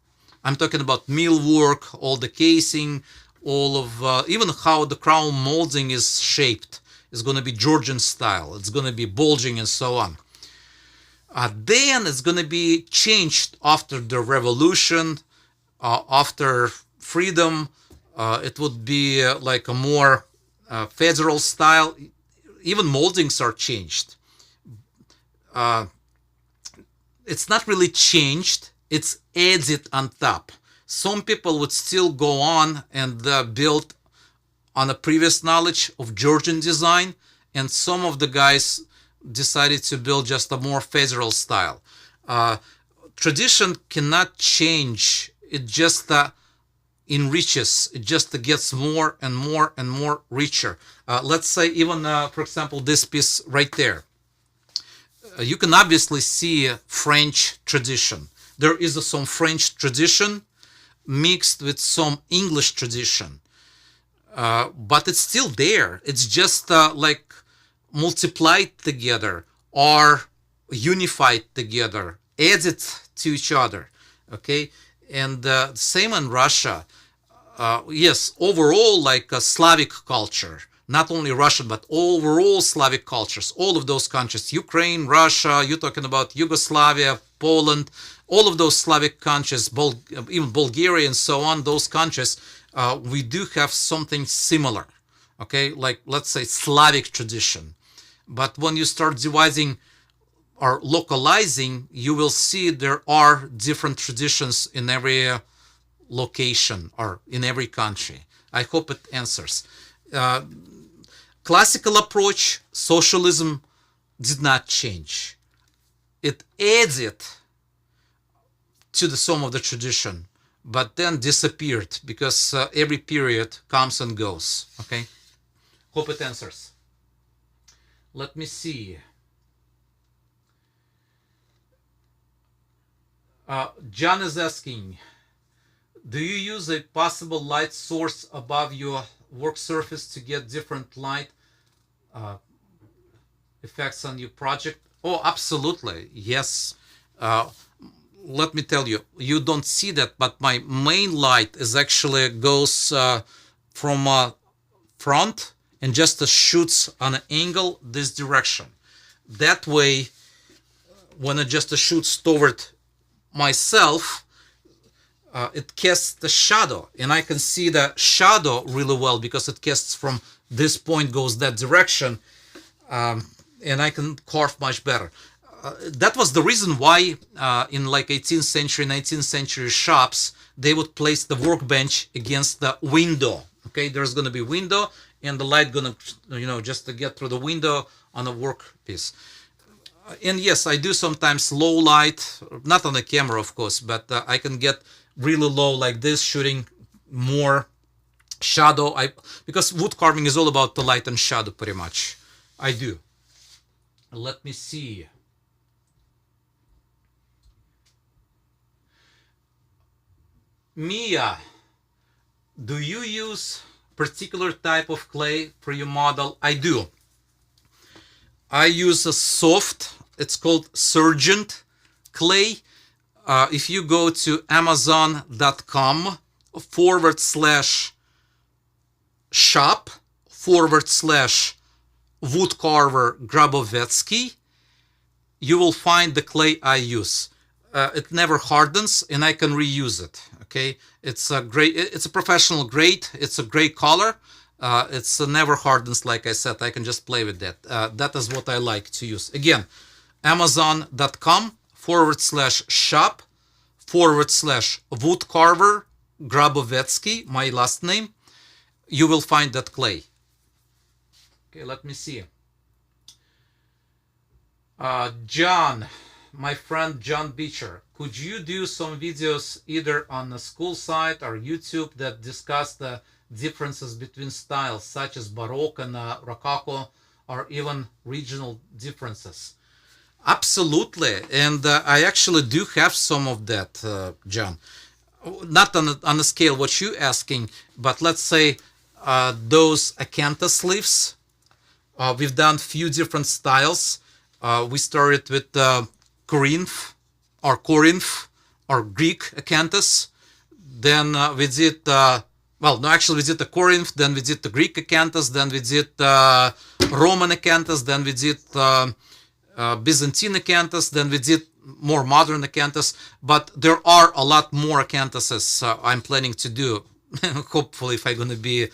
I'm talking about millwork, all the casing, all of even how the crown molding is shaped is going to be Georgian style. It's going to be bulging and so on. Then it's going to be changed after the revolution, after freedom. It would be like a more federal style. Even moldings are changed. it's not really changed. It's added on top. Some people would still go on and build on a previous knowledge of Georgian design, and some of the guys decided to build just a more federal style. Tradition cannot change. It just enriches. It just gets more and more and more richer. Let's say even, for example, this piece right there. You can obviously see French tradition. There is some French tradition mixed with some English tradition. But it's still there. It's just like multiplied together or unified together, added to each other. Okay, and same in Russia. Yes, overall, like a Slavic culture, not only Russian, but overall Slavic cultures, all of those countries, Ukraine, Russia, you're talking about Yugoslavia, Poland, all of those Slavic countries, even Bulgaria and so on, those countries, we do have something similar, okay, like let's say Slavic tradition. But when you start dividing or localizing, you will see there are different traditions in every location or in every country. I hope it answers. Classical approach, socialism, did not change. It added to the sum of the tradition, but then disappeared because every period comes and goes. Okay, hope it answers. Let me see. John is asking, do you use a possible light source above your work surface to get different light effects on your project? Oh, absolutely, yes. Let me tell you, you don't see that, but my main light is actually goes from front and just shoots on an angle this direction. That way, when it just shoots toward myself, it casts the shadow, and I can see the shadow really well because it casts from this point, goes that direction, and I can carve much better. That was the reason why in like 18th century, 19th century shops, they would place the workbench against the window. Okay, there's going to be window, and the light going to, just to get through the window on a workpiece. And yes, I do sometimes low light, not on the camera, of course, but I can get really low like this, shooting more shadow. Because wood carving is all about the light and shadow, pretty much. I do. Let me see. Mia, do you use particular type of clay for your model? I do. I use a soft, it's called Surgent clay. If you go to amazon.com/shop/woodcarver Grabovetsky, you will find the clay I use. It never hardens, and I can reuse it. Okay, it's a great, it's a professional grade. It's a great color. It's never hardens, like I said. I can just play with that. That is what I like to use. Again, amazon.com/shop/woodcarver Grabovetsky, my last name. You will find that clay. Okay, let me see. John, my friend John Beecher, could you do some videos either on the school site or YouTube that discuss the differences between styles such as Baroque and Rococo, or even regional differences? Absolutely, and I actually do have some of that, John. Not on a scale what you're asking, but let's say those acanthus leaves. We've done few different styles. We started with Corinth or Greek acanthus. Then we did, well, no, actually we did the Corinth, then we did the Greek acanthus, then we did Roman acanthus, then we did Byzantine acanthus, then we did more modern acanthus. But there are a lot more acanthuses I'm planning to do. Hopefully, if I'm going to be,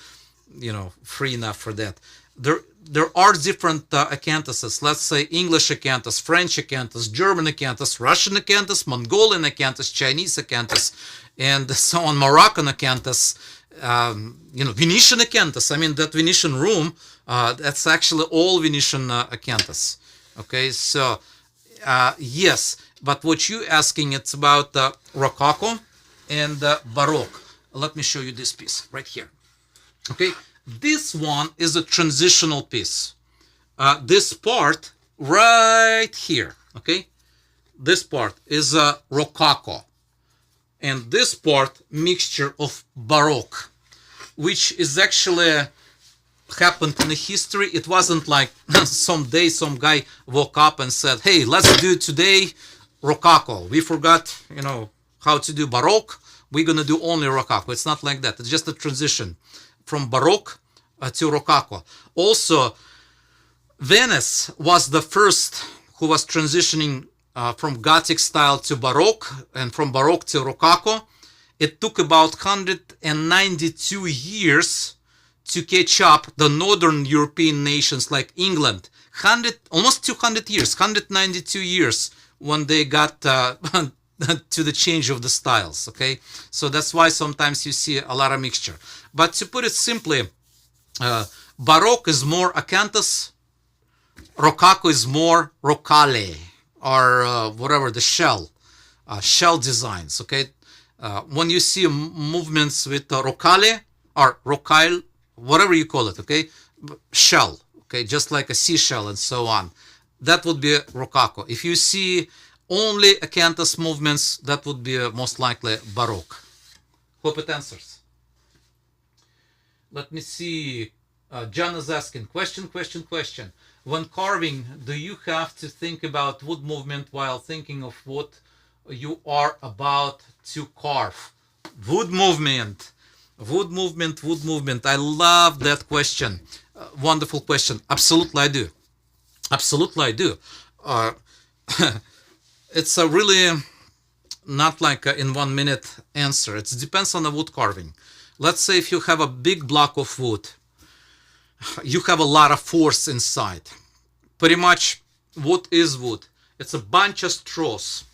free enough for that. there are different acanthuses. Let's say English acanthus, French acanthus, German acanthus, Russian acanthus, Mongolian acanthus, Chinese acanthus, and so on, Moroccan acanthus, Venetian acanthus. I mean, that Venetian room, that's actually all Venetian acanthus. Okay, so yes, but what you're asking, it's about Rococo and Baroque. Let me show you this piece right here. Okay, this one is a transitional piece. This part right here, okay, this part is a Rococo, and this part mixture of Baroque, which is actually happened in the history. It wasn't like someday some guy woke up and said, hey, let's do today Rococo. We forgot, how to do Baroque. We're gonna do only Rococo. It's not like that. It's just a transition from Baroque to Rococo. Also, Venice was the first who was transitioning from Gothic style to Baroque, and from Baroque to Rococo. It took about 192 years to catch up the northern European nations like England. Almost 200 years, 192 years when they got to the change of the styles. Okay, so that's why sometimes you see a lot of mixture. But to put it simply, Baroque is more acanthus, Rococo is more rocale, or whatever, the shell designs. Okay, when you see movements with rocale or rocale, whatever you call it, okay, shell, okay, just like a seashell and so on, that would be Rococo. If you see only acanthus movements, that would be most likely Baroque. Hope it answers. Let me see. John is asking, question. When carving, do you have to think about wood movement while thinking of what you are about to carve? Wood movement. I love that question. Wonderful question. Absolutely I do. It's a really not like a in 1 minute answer. It depends on the wood carving. Let's say if you have a big block of wood, you have a lot of force inside. Pretty much, what is wood? It's a bunch of straws,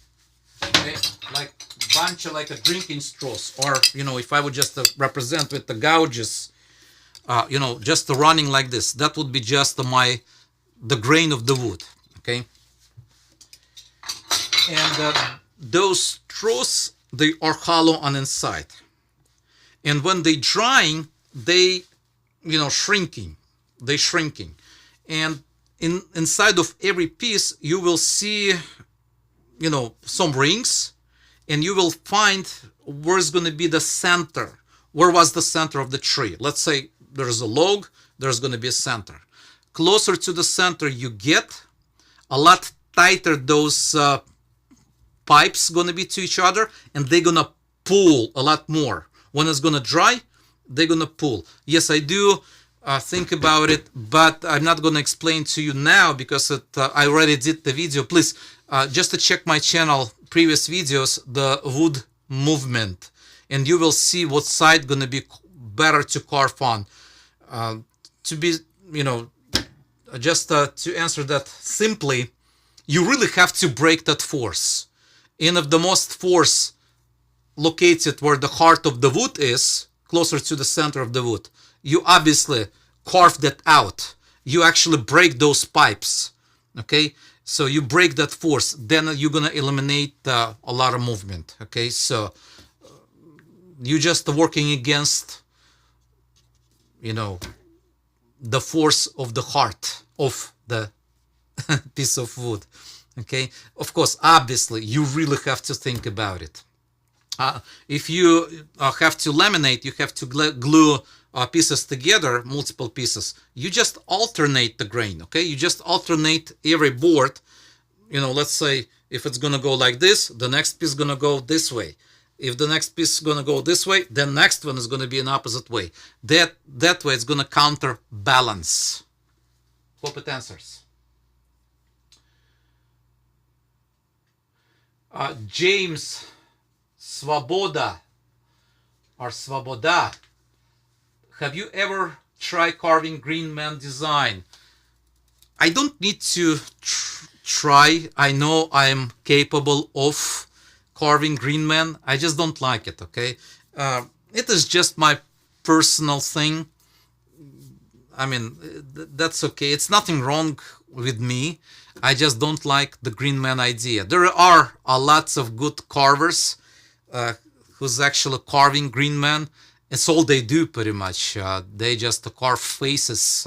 okay? Like a drinking straws, or if I would just represent with the gouges, just running like this, that would be just the grain of the wood, okay? And those straws, they are hollow on inside, and when they drying, they shrinking, and inside of every piece you will see some rings, and you will find where's going to be the center. Where was the center of the tree? Let's say there's a log, there's going to be a center. Closer to the center you get, a lot tighter those pipes going to be to each other, and they're going to pull a lot more. When it's going to dry, they're going to pull. Yes, I do think about it, but I'm not going to explain to you now because I already did the video. Please, just to check my channel, previous videos, the wood movement, and you will see what side going to be better to carve on. To be, just to answer that simply, you really have to break that force. And if the most force located where the heart of the wood is, closer to the center of the wood, you obviously carve that out. You actually break those pipes, okay? So you break that force, then you're gonna eliminate a lot of movement, okay? So you're just working against, the force of the heart of the piece of wood, okay? Of course, obviously, you really have to think about it. If you have to laminate, you have to glue pieces together, multiple pieces. You just alternate the grain, okay? You just alternate every board. Let's say if it's gonna go like this, the next piece is gonna go this way. If the next piece is gonna go this way, the next one is gonna be an opposite way. That way it's gonna counterbalance. Hope it answers. James Svoboda or Svoboda, have you ever try carving green man design. I don't need to try. I know I'm capable of carving green man. I just don't like it, okay? It is just my personal thing. I mean, that's okay. It's nothing wrong with me. I just don't like the green man idea. There are lots of good carvers who's actually carving green man. It's all they do pretty much. They just carve faces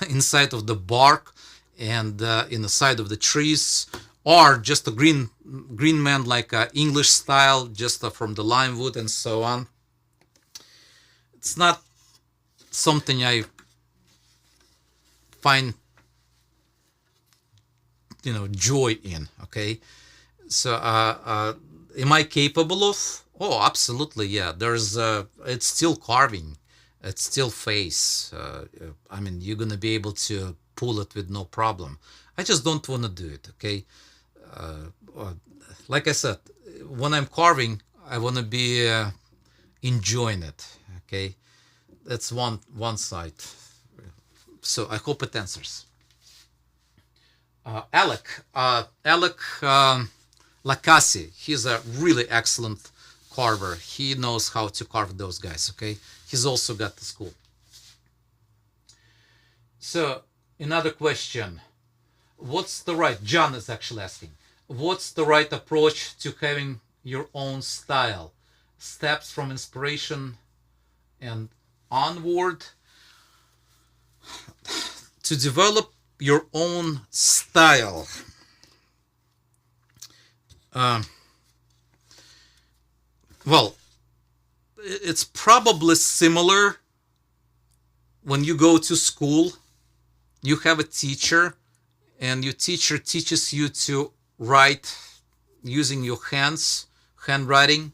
inside of the bark and in the side of the trees, or just a green man like English style, just from the lime wood and so on. It's not something I find joy in. Okay, so am I capable of? Oh, absolutely, yeah. There's it's still carving, it's still face. I mean, you're gonna be able to pull it with no problem. I just don't want to do it. Okay, like I said, when I'm carving, I want to be enjoying it. Okay, that's one side. So I hope it answers. Alec Lacassi, he's a really excellent carver. He knows how to carve those guys, okay? He's also got the school. So, another question. John is actually asking, what's the right approach to having your own style? Steps from inspiration and onward. To develop your own style. Well, it's probably similar when you go to school. You have a teacher, and your teacher teaches you to write using your hands, handwriting.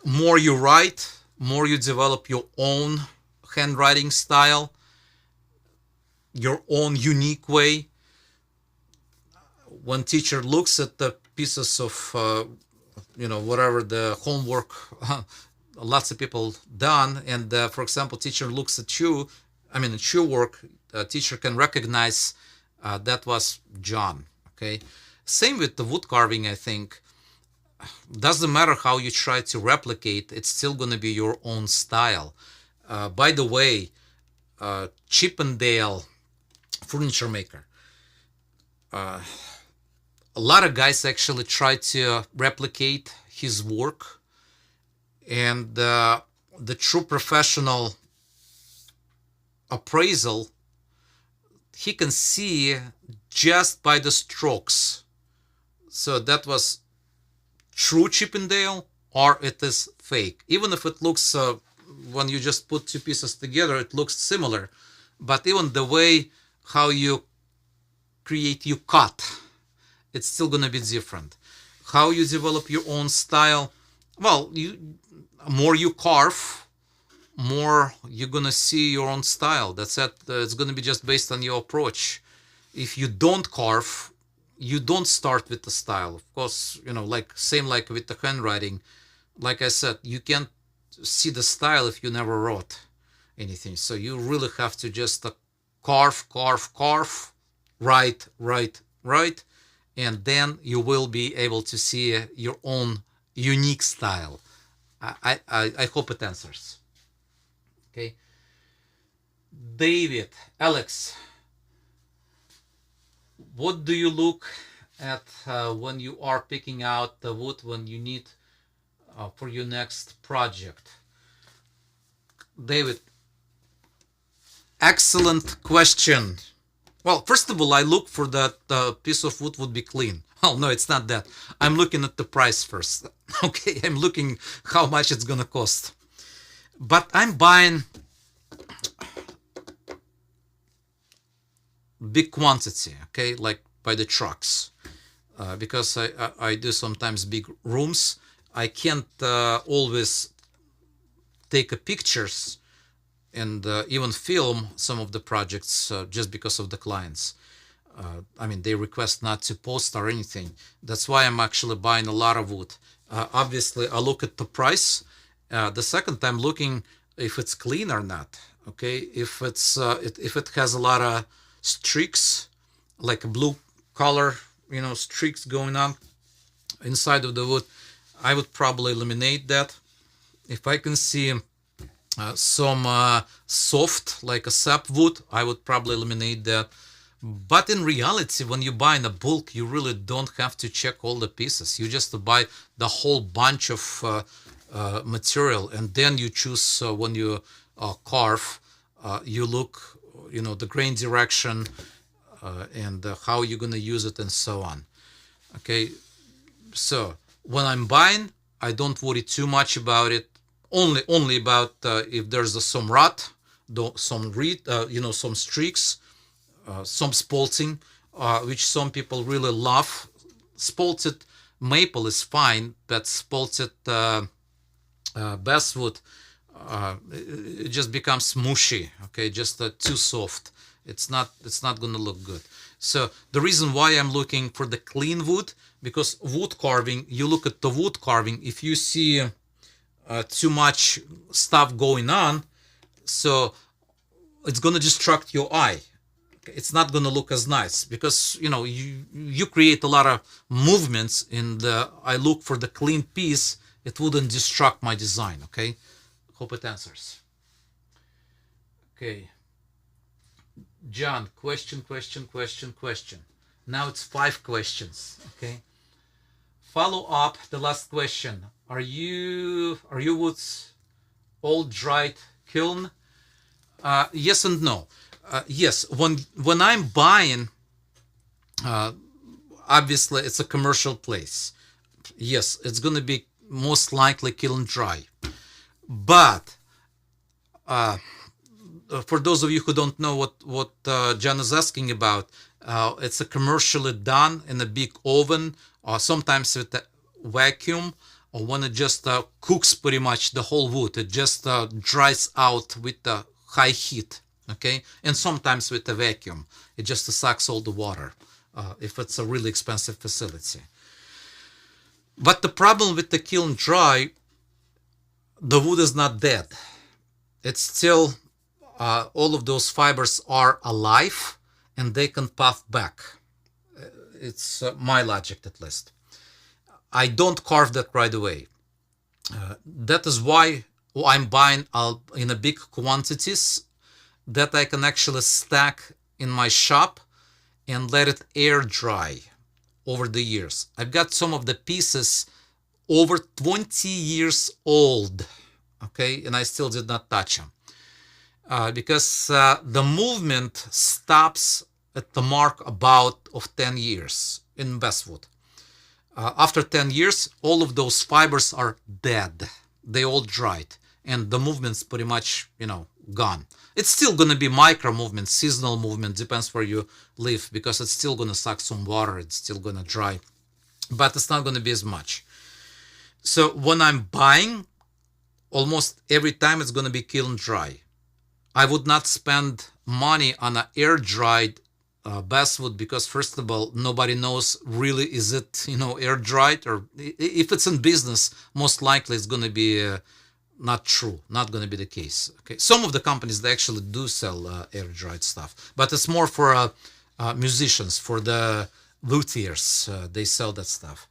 More you write, more you develop your own handwriting style, your own unique way. When teacher looks at the pieces of whatever the homework lots of people done, and for example teacher looks at at your work, teacher can recognize that was John. Okay, same with the wood carving. I think doesn't matter how you try to replicate, it's still going to be your own style. By the way, Chippendale furniture maker, a lot of guys actually try to replicate his work, and the true professional appraisal, he can see just by the strokes. So that was true Chippendale or it is fake. Even if it looks, when you just put two pieces together, it looks similar. But even the way how you cut, it's still going to be different. How you develop your own style, well, more you carve, more you're going to see your own style. That's it. It's going to be just based on your approach. If you don't carve, you don't start with the style. Of course, like with the handwriting, like I said, you can't see the style if you never wrote anything. So you really have to just carve, write, and then you will be able to see your own unique style. I hope it answers. Okay. David, Alex, what do you look at when you are picking out the wood when you need for your next project? David, excellent question. Well, first of all, I look for that piece of wood would be clean. Oh, no, it's not that. I'm looking at the price first. Okay, I'm looking how much it's gonna cost. But I'm buying big quantity, okay, like by the trucks. Because I do sometimes big rooms. I can't always take pictures and even film some of the projects just because of the clients. They request not to post or anything. That's why I'm actually buying a lot of wood. Obviously, I look at the price. The second time looking if it's clean or not. Okay, if if it has a lot of streaks, like a blue color, streaks going on inside of the wood, I would probably eliminate that. If I can see some soft, like a sapwood, I would probably eliminate that. But in reality, when you buy in a bulk, you really don't have to check all the pieces. You just buy the whole bunch of material, and then you choose when you carve. You look, the grain direction and how you're gonna use it, and so on. Okay, so when I'm buying, I don't worry too much about it. Only about if there's some rot, some some streaks, some spalting, which some people really love. Spalted maple is fine, but spalted basswood, it just becomes mushy. Okay, just too soft. It's not going to look good. So the reason why I'm looking for the clean wood, because wood carving, you look at the wood carving, if you see too much stuff going on, so it's going to distract your eye. It's not going to look as nice, because you create a lot of movements, and I look for the clean piece. It wouldn't distract my design. Okay, hope it answers. Okay, John, question. Now it's 5 questions. Okay, follow up the last question. Are you woods all dried kiln? Yes and no. Yes, when I'm buying, obviously it's a commercial place. Yes, it's going to be most likely kiln dry. But for those of you who don't know what John is asking about, it's a commercially done in a big oven, or sometimes with a vacuum, or when it just cooks pretty much the whole wood. It just dries out with the high heat. Okay, and sometimes with a vacuum, it just sucks all the water if it's a really expensive facility. But the problem with the kiln dry, the wood is not dead. It's still, all of those fibers are alive, and they can puff back. It's my logic, at least. I don't carve that right away. That is why I'm buying in a big quantities, that I can actually stack in my shop and let it air dry over the years. I've got some of the pieces over 20 years old, okay, and I still did not touch them because the movement stops at the mark about of 10 years in basswood. After 10 years, all of those fibers are dead. They all dried, and the movement's pretty much, gone. It's still going to be micro movement, seasonal movement, depends where you live, because it's still going to suck some water, it's still going to dry, but it's not going to be as much. So when I'm buying, almost every time it's going to be kiln dry. I would not spend money on an air dried basswood, because first of all, nobody knows really is it air dried, or if it's in business, most likely it's going to be not true, not going to be the case. Okay, some of the companies, they actually do sell air dried stuff, but it's more for musicians, for the luthiers. They sell that stuff.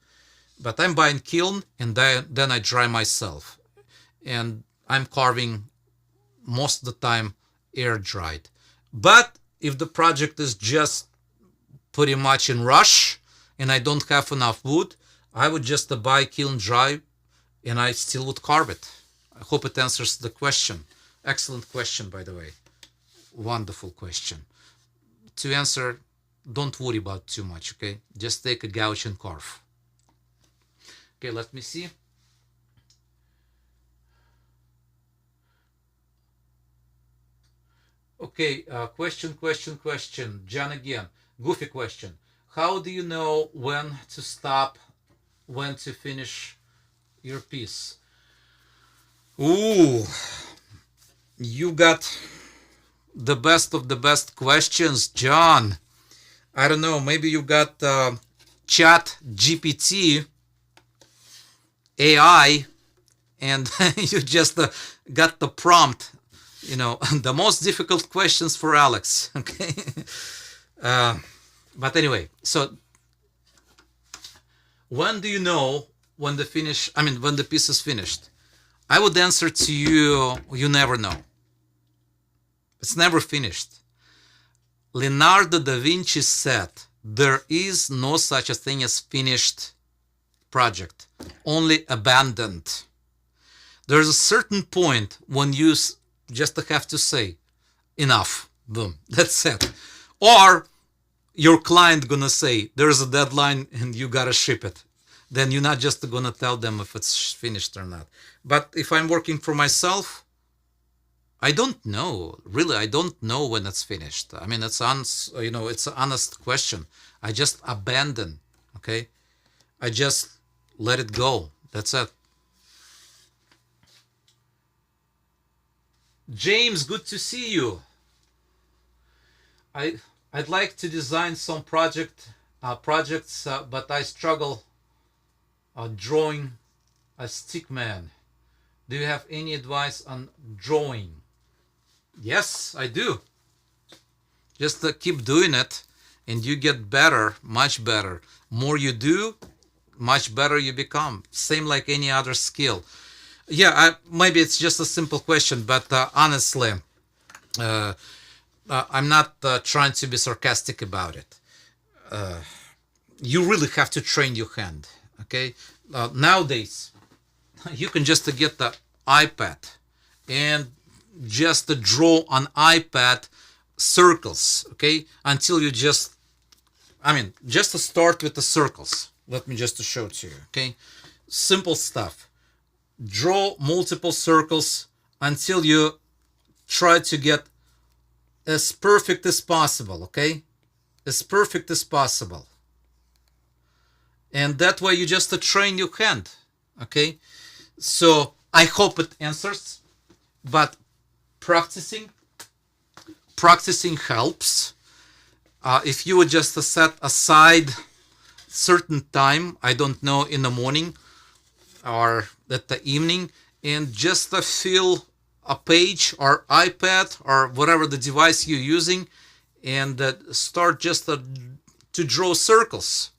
But I'm buying kiln, and then I dry myself, and I'm carving most of the time air dried. But if the project is just pretty much in rush and I don't have enough wood, I would just buy kiln dry, and I still would carve it. I hope it answers the question. Excellent question, by the way. Wonderful question. To answer, don't worry about too much, okay? Just take a gouge and carve. Okay, let me see. Okay, question. John again. Goofy question. How do you know when to stop, when to finish your piece? Ooh, you got the best of the best questions, John. I don't know, maybe you got Chat GPT, AI, and you just got the prompt you know, the most difficult questions for Alex. Okay. But anyway, so when do you know when when the piece is finished? I would answer to you, you never know. It's never finished. Leonardo da Vinci said, there is no such a thing as finished project, only abandoned. There's a certain point when you just have to say, enough, boom, that's it. Or your client gonna say, there's a deadline and you gotta ship it. Then you're not just gonna tell them if it's finished or not. But if I'm working for myself, I don't know. Really, I don't know when it's finished. I mean, it's it's an honest question. I just abandon, okay? I just let it go. That's it. James, good to see you. I'd like to design some projects, but I struggle drawing a stick man. Do you have any advice on drawing? Yes, I do. Just keep doing it and you get better, much better. More you do, much better you become. Same like any other skill. Yeah, maybe it's just a simple question, but honestly, I'm not trying to be sarcastic about it. You really have to train your hand, okay? Nowadays, you can just get the iPad and just draw on iPad circles, okay? Until you just to start with the circles. Let me just show it to you, okay? Simple stuff. Draw multiple circles until you try to get as perfect as possible, okay? As perfect as possible. And that way you just train your hand, okay? So I hope it answers, but practicing helps. If you would just set aside certain time, I don't know, in the morning or at the evening, and just fill a page or iPad or whatever the device you're using, and start just to draw circles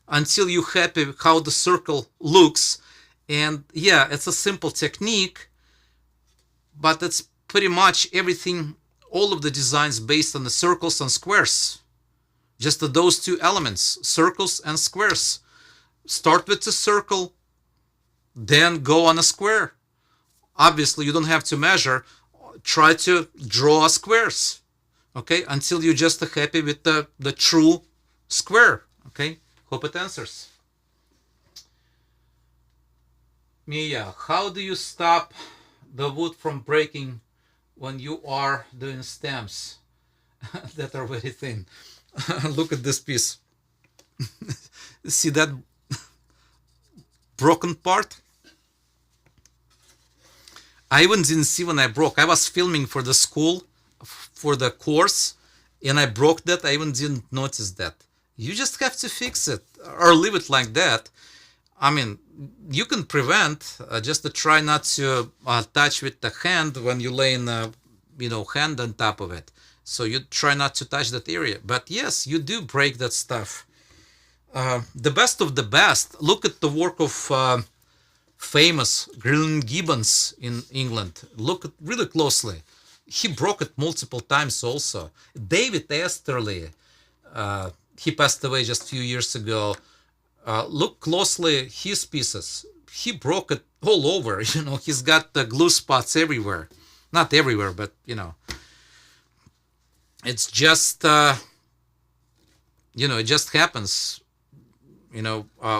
until you're happy with how the circle looks. And yeah, it's a simple technique, but it's pretty much everything, all of the designs based on the circles and squares. Just those two elements, circles and squares. Start with the circle, then go on a square. Obviously, you don't have to measure. Try to draw squares, okay, until you're just happy with the true square, okay? Hope it answers. Mia, how do you stop the wood from breaking when you are doing stems that are very thin? Look at this piece. See that broken part? I even didn't see when I broke. I was filming for the school, for the course, and I broke that. I even didn't notice that. You just have to fix it or leave it like that. I mean, you can prevent, just to try not to touch with the hand when you lay in hand on top of it. So you try not to touch that area. But yes, you do break that stuff. The best of the best. Look at the work of famous Green Gibbons in England. Look at really closely. He broke it multiple times also. David Easterly, he passed away just a few years ago. Look closely his pieces. He broke it all over. He's got the glue spots everywhere. Not everywhere, but it's just it just happens.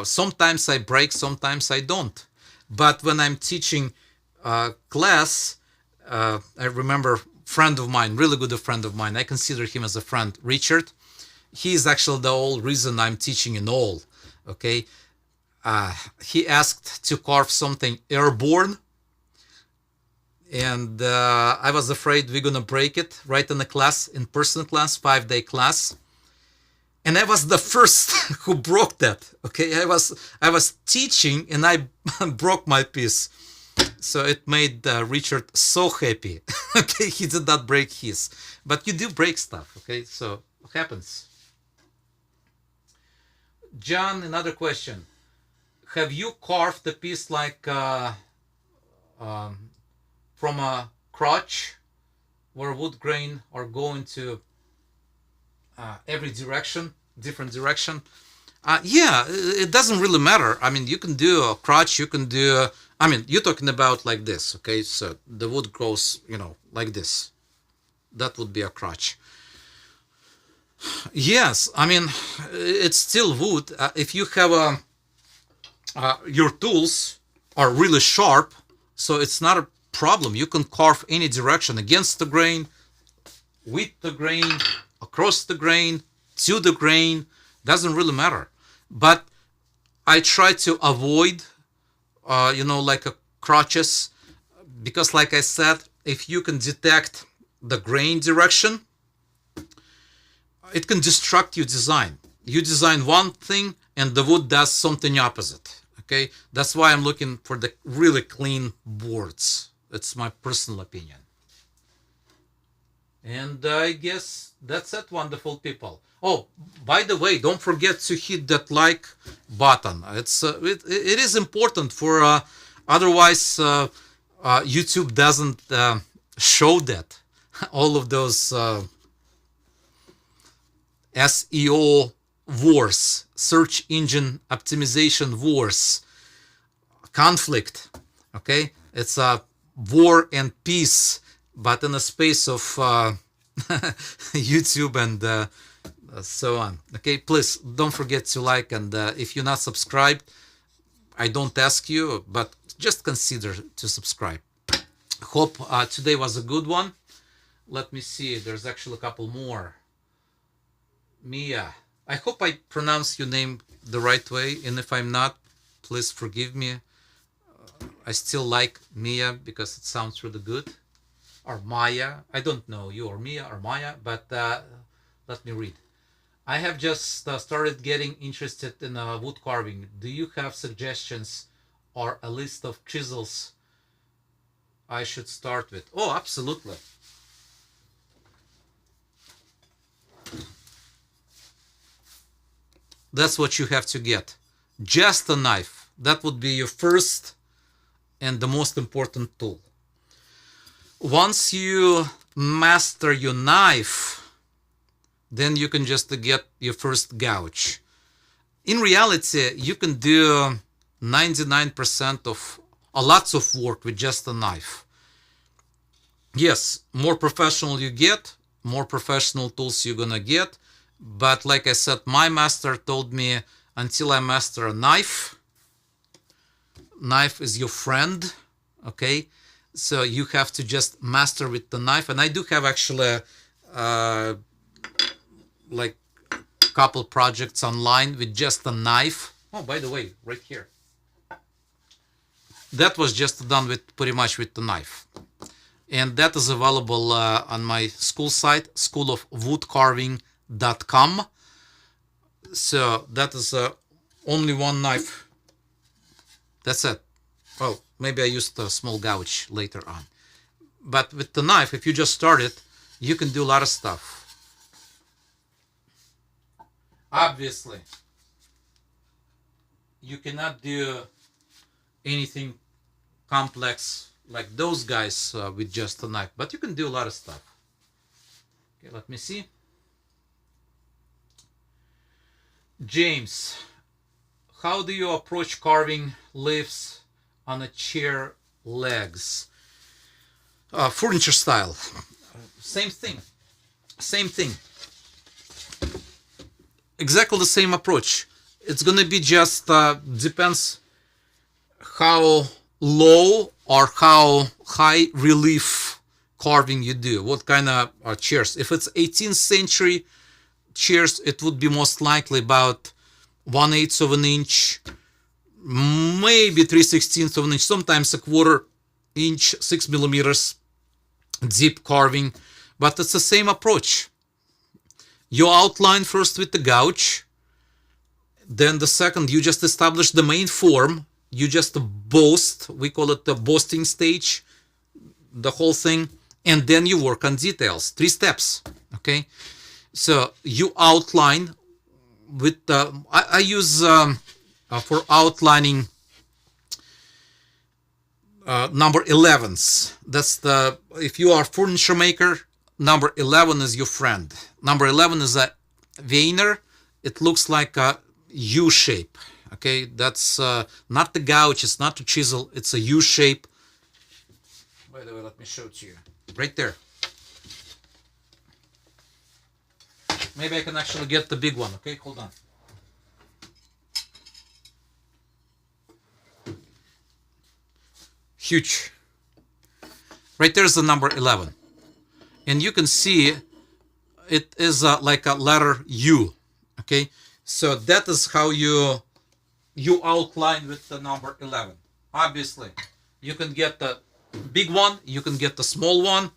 Sometimes I break, sometimes I don't. But when I'm teaching class, I remember a friend of mine, really good friend of mine, I consider him as a friend, Richard. He's actually the whole reason I'm teaching in all. Okay, he asked to carve something airborne, and I was afraid we're gonna break it right in the class, in-person class, 5-day class, and I was the first who broke that. Okay, I was teaching and I broke my piece. So it made Richard so happy. Okay, he did not break his. But you do break stuff, okay? So it happens. John, another question. Have you carved a piece like from a crotch where wood grain are going to every direction, different direction? Yeah, it doesn't really matter. I mean, you can do a crotch, you can do, I mean, you're talking about like this, okay? So the wood goes, you know, like this. That would be a crotch. Yes, I mean, it's still wood. If you have your tools are really sharp, so it's not a problem. You can carve any direction, against the grain, with the grain, across the grain, to the grain. Doesn't really matter. But I try to avoid, like crotches, because like I said, if you can detect the grain direction, it can distract your design. You design one thing and the wood does something opposite. Okay, that's why I'm looking for the really clean boards. That's my personal opinion. And I guess that's it, wonderful people. Oh, by the way, don't forget to hit that like button. It is important for otherwise YouTube doesn't show that all of those SEO wars, search engine optimization wars, conflict. Okay, it's a war and peace, but in a space of YouTube and so on. Okay, please don't forget to like, and if you're not subscribed, I don't ask you, but just consider to subscribe. Hope today was a good one. Let me see, there's actually a couple more. Mia, I hope I pronounce your name the right way, and if I'm not, please forgive me. I still like Mia because it sounds really good. Or Maya, I don't know you or Mia or Maya, but let me read. I have just started getting interested in wood carving. Do you have suggestions or a list of chisels I should start with? Oh, absolutely. That's what you have to get. Just a knife. That would be your first and the most important tool. Once you master your knife, then you can just get your first gouge. In reality, you can do 99% of lots of work with just a knife. Yes, more professional you get, more professional tools you're gonna get. But like I said, my master told me, until I master a knife, knife is your friend, okay? So you have to just master with the knife. And I do have actually like a couple projects online with just a knife. Oh, by the way, right here. That was just done with pretty much with the knife. And that is available on my school site, schoolofwoodcarving.com. So that is only one knife. That's it. Well, maybe I used a small gouge later on. But with the knife, if you just start it, you can do a lot of stuff. Obviously, you cannot do anything complex like those guys with just a knife, but you can do a lot of stuff. Okay, let me see. James, how do you approach carving leaves on a chair legs? Furniture style. Same thing. Same thing. Exactly the same approach. It's gonna be just depends how low or how high relief carving you do. What kind of chairs? If it's 18th century chairs, it would be most likely about 1/8 of an inch, maybe 3/16 of an inch, sometimes a 1/4 inch, 6 millimeters deep carving. But it's the same approach. You outline first with the gouge, then the second you just establish the main form, you just boast, we call it the boasting stage, the whole thing, and then you work on details. 3 steps. Okay, so you outline with I use for outlining number 11s. That's the, if you are furniture maker, number 11 is your friend. Number 11 is a veiner. It looks like a U shape. Okay, that's not the gouge, it's not the chisel, it's a U shape. By the way, let me show it to you. Right there. Maybe I can actually get the big one. Okay, hold on. Huge. Right there's the number 11. And you can see it is like a letter U. Okay, so that is how you outline with the number 11. Obviously, you can get the big one, you can get the small one,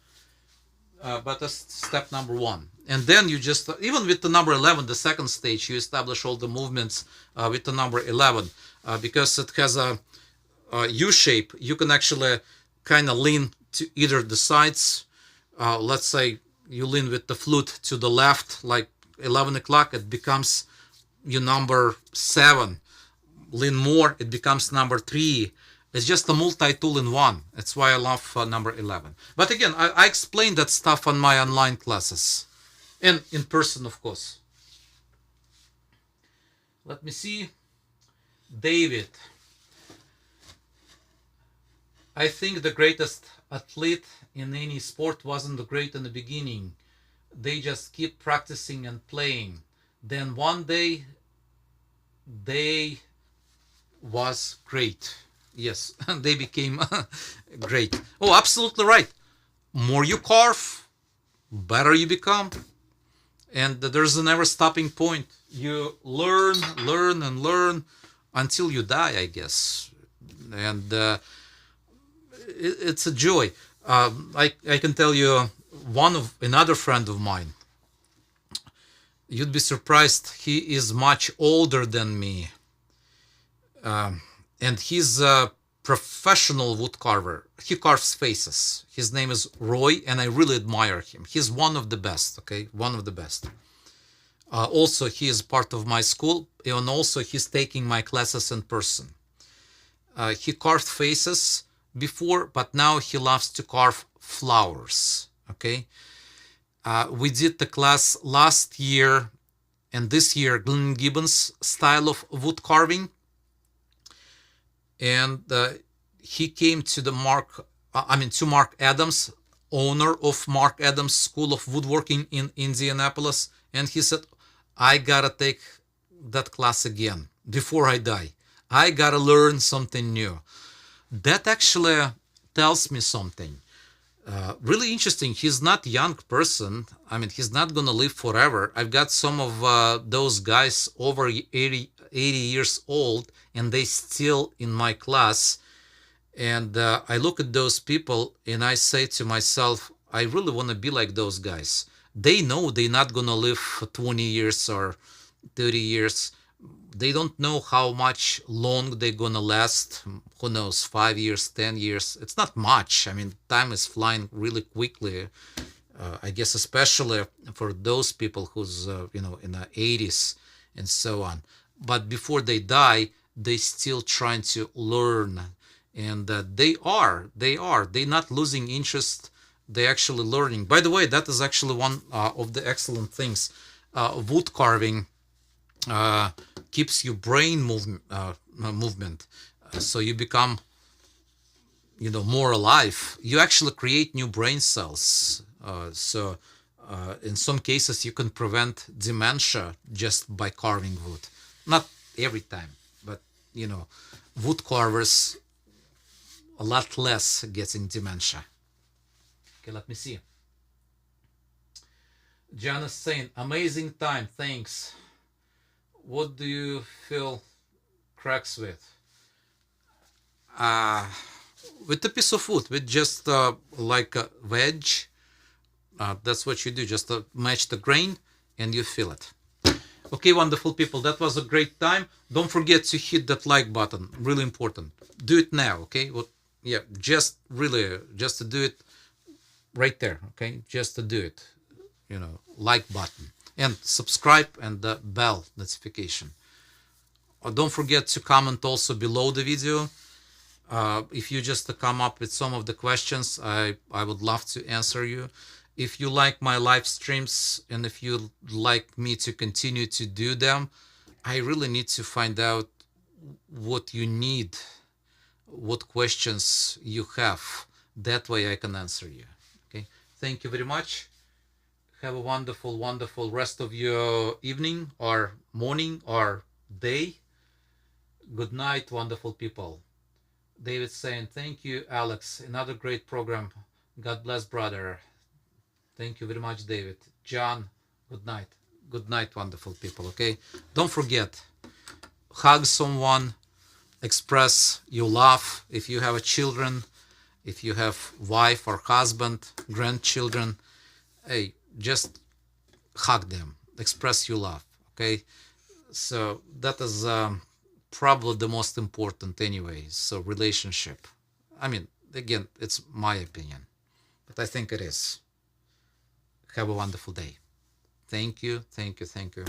but that's step number 1. And then you just, even with the number 11, the second stage, you establish all the movements with the number 11. Because it has a U shape, you can actually kind of lean to either the sides. Let's say you lean with the flute to the left, like 11 o'clock, it becomes your number 7. Lean more, it becomes number 3. It's just a multi-tool in one. That's why I love number 11. But again, I explain that stuff on my online classes. And in person, of course. Let me see. David. I think the greatest athlete in any sport wasn't the great in the beginning. They just keep practicing and playing. Then one day, they was great. Yes, they became great. Oh, absolutely right. More you carve, better you become. And there's a never stopping point. You learn, learn, and learn until you die, I guess. And it's a joy. I can tell you another friend of mine. You'd be surprised. He is much older than me. And he's a professional wood carver. He carves faces. His name is Roy, and I really admire him. He's one of the best, okay? One of the best. Also, he is part of my school, and also he's taking my classes in person. He carved faces before, but now he loves to carve flowers, okay? We did the class last year and this year, Glenn Gibbons style of wood carving. And he came to the Mark Adams, owner of Mark Adams School of Woodworking in Indianapolis. And he said, I gotta take that class again before I die. I gotta learn something new. That actually tells me something. Really interesting. He's not a young person. I mean, he's not gonna live forever. I've got some of those guys over 80 years old, and they still in my class. And I look at those people and I say to myself, I really want to be like those guys. They know they're not going to live for 20 years or 30 years. They don't know how much long they're going to last. Who knows, 5 years, 10 years. It's not much. I mean, time is flying really quickly. I guess especially for those people who's, in the 80s and so on. But before they die, they still trying to learn. And they're not losing interest. They're actually learning. By the way, that is actually one of the excellent things. Wood carving keeps your brain movement. So you become, more alive. You actually create new brain cells. So in some cases, you can prevent dementia just by carving wood. Not every time, but, wood carvers a lot less getting dementia. Okay, let me see. Janice saying, amazing time, thanks. What do you fill cracks with? With a piece of wood, with just like a wedge. That's what you do, just match the grain and you fill it. Okay, wonderful people, that was a great time. Don't forget to hit that like button, really important. Do it now, okay? Well, yeah, just really, just to do it right there, okay? Just to do it, like button. And subscribe and the bell notification. Don't forget to comment also below the video. If you just come up with some of the questions, I would love to answer you. If you like my live streams and if you like me to continue to do them, I really need to find out what you need, what questions you have. That way I can answer you. Okay. Thank you very much. Have a wonderful, wonderful rest of your evening or morning or day. Good night, wonderful people. David saying, thank you, Alex. Another great program. God bless, brother. Thank you very much, David. John, good night. Good night, wonderful people, okay? Don't forget, hug someone, express your love. If you have children, if you have wife or husband, grandchildren, hey, just hug them, express your love, okay? So that is probably the most important anyway. So relationship. I mean, again, it's my opinion, but I think it is. Have a wonderful day. Thank you, thank you, thank you.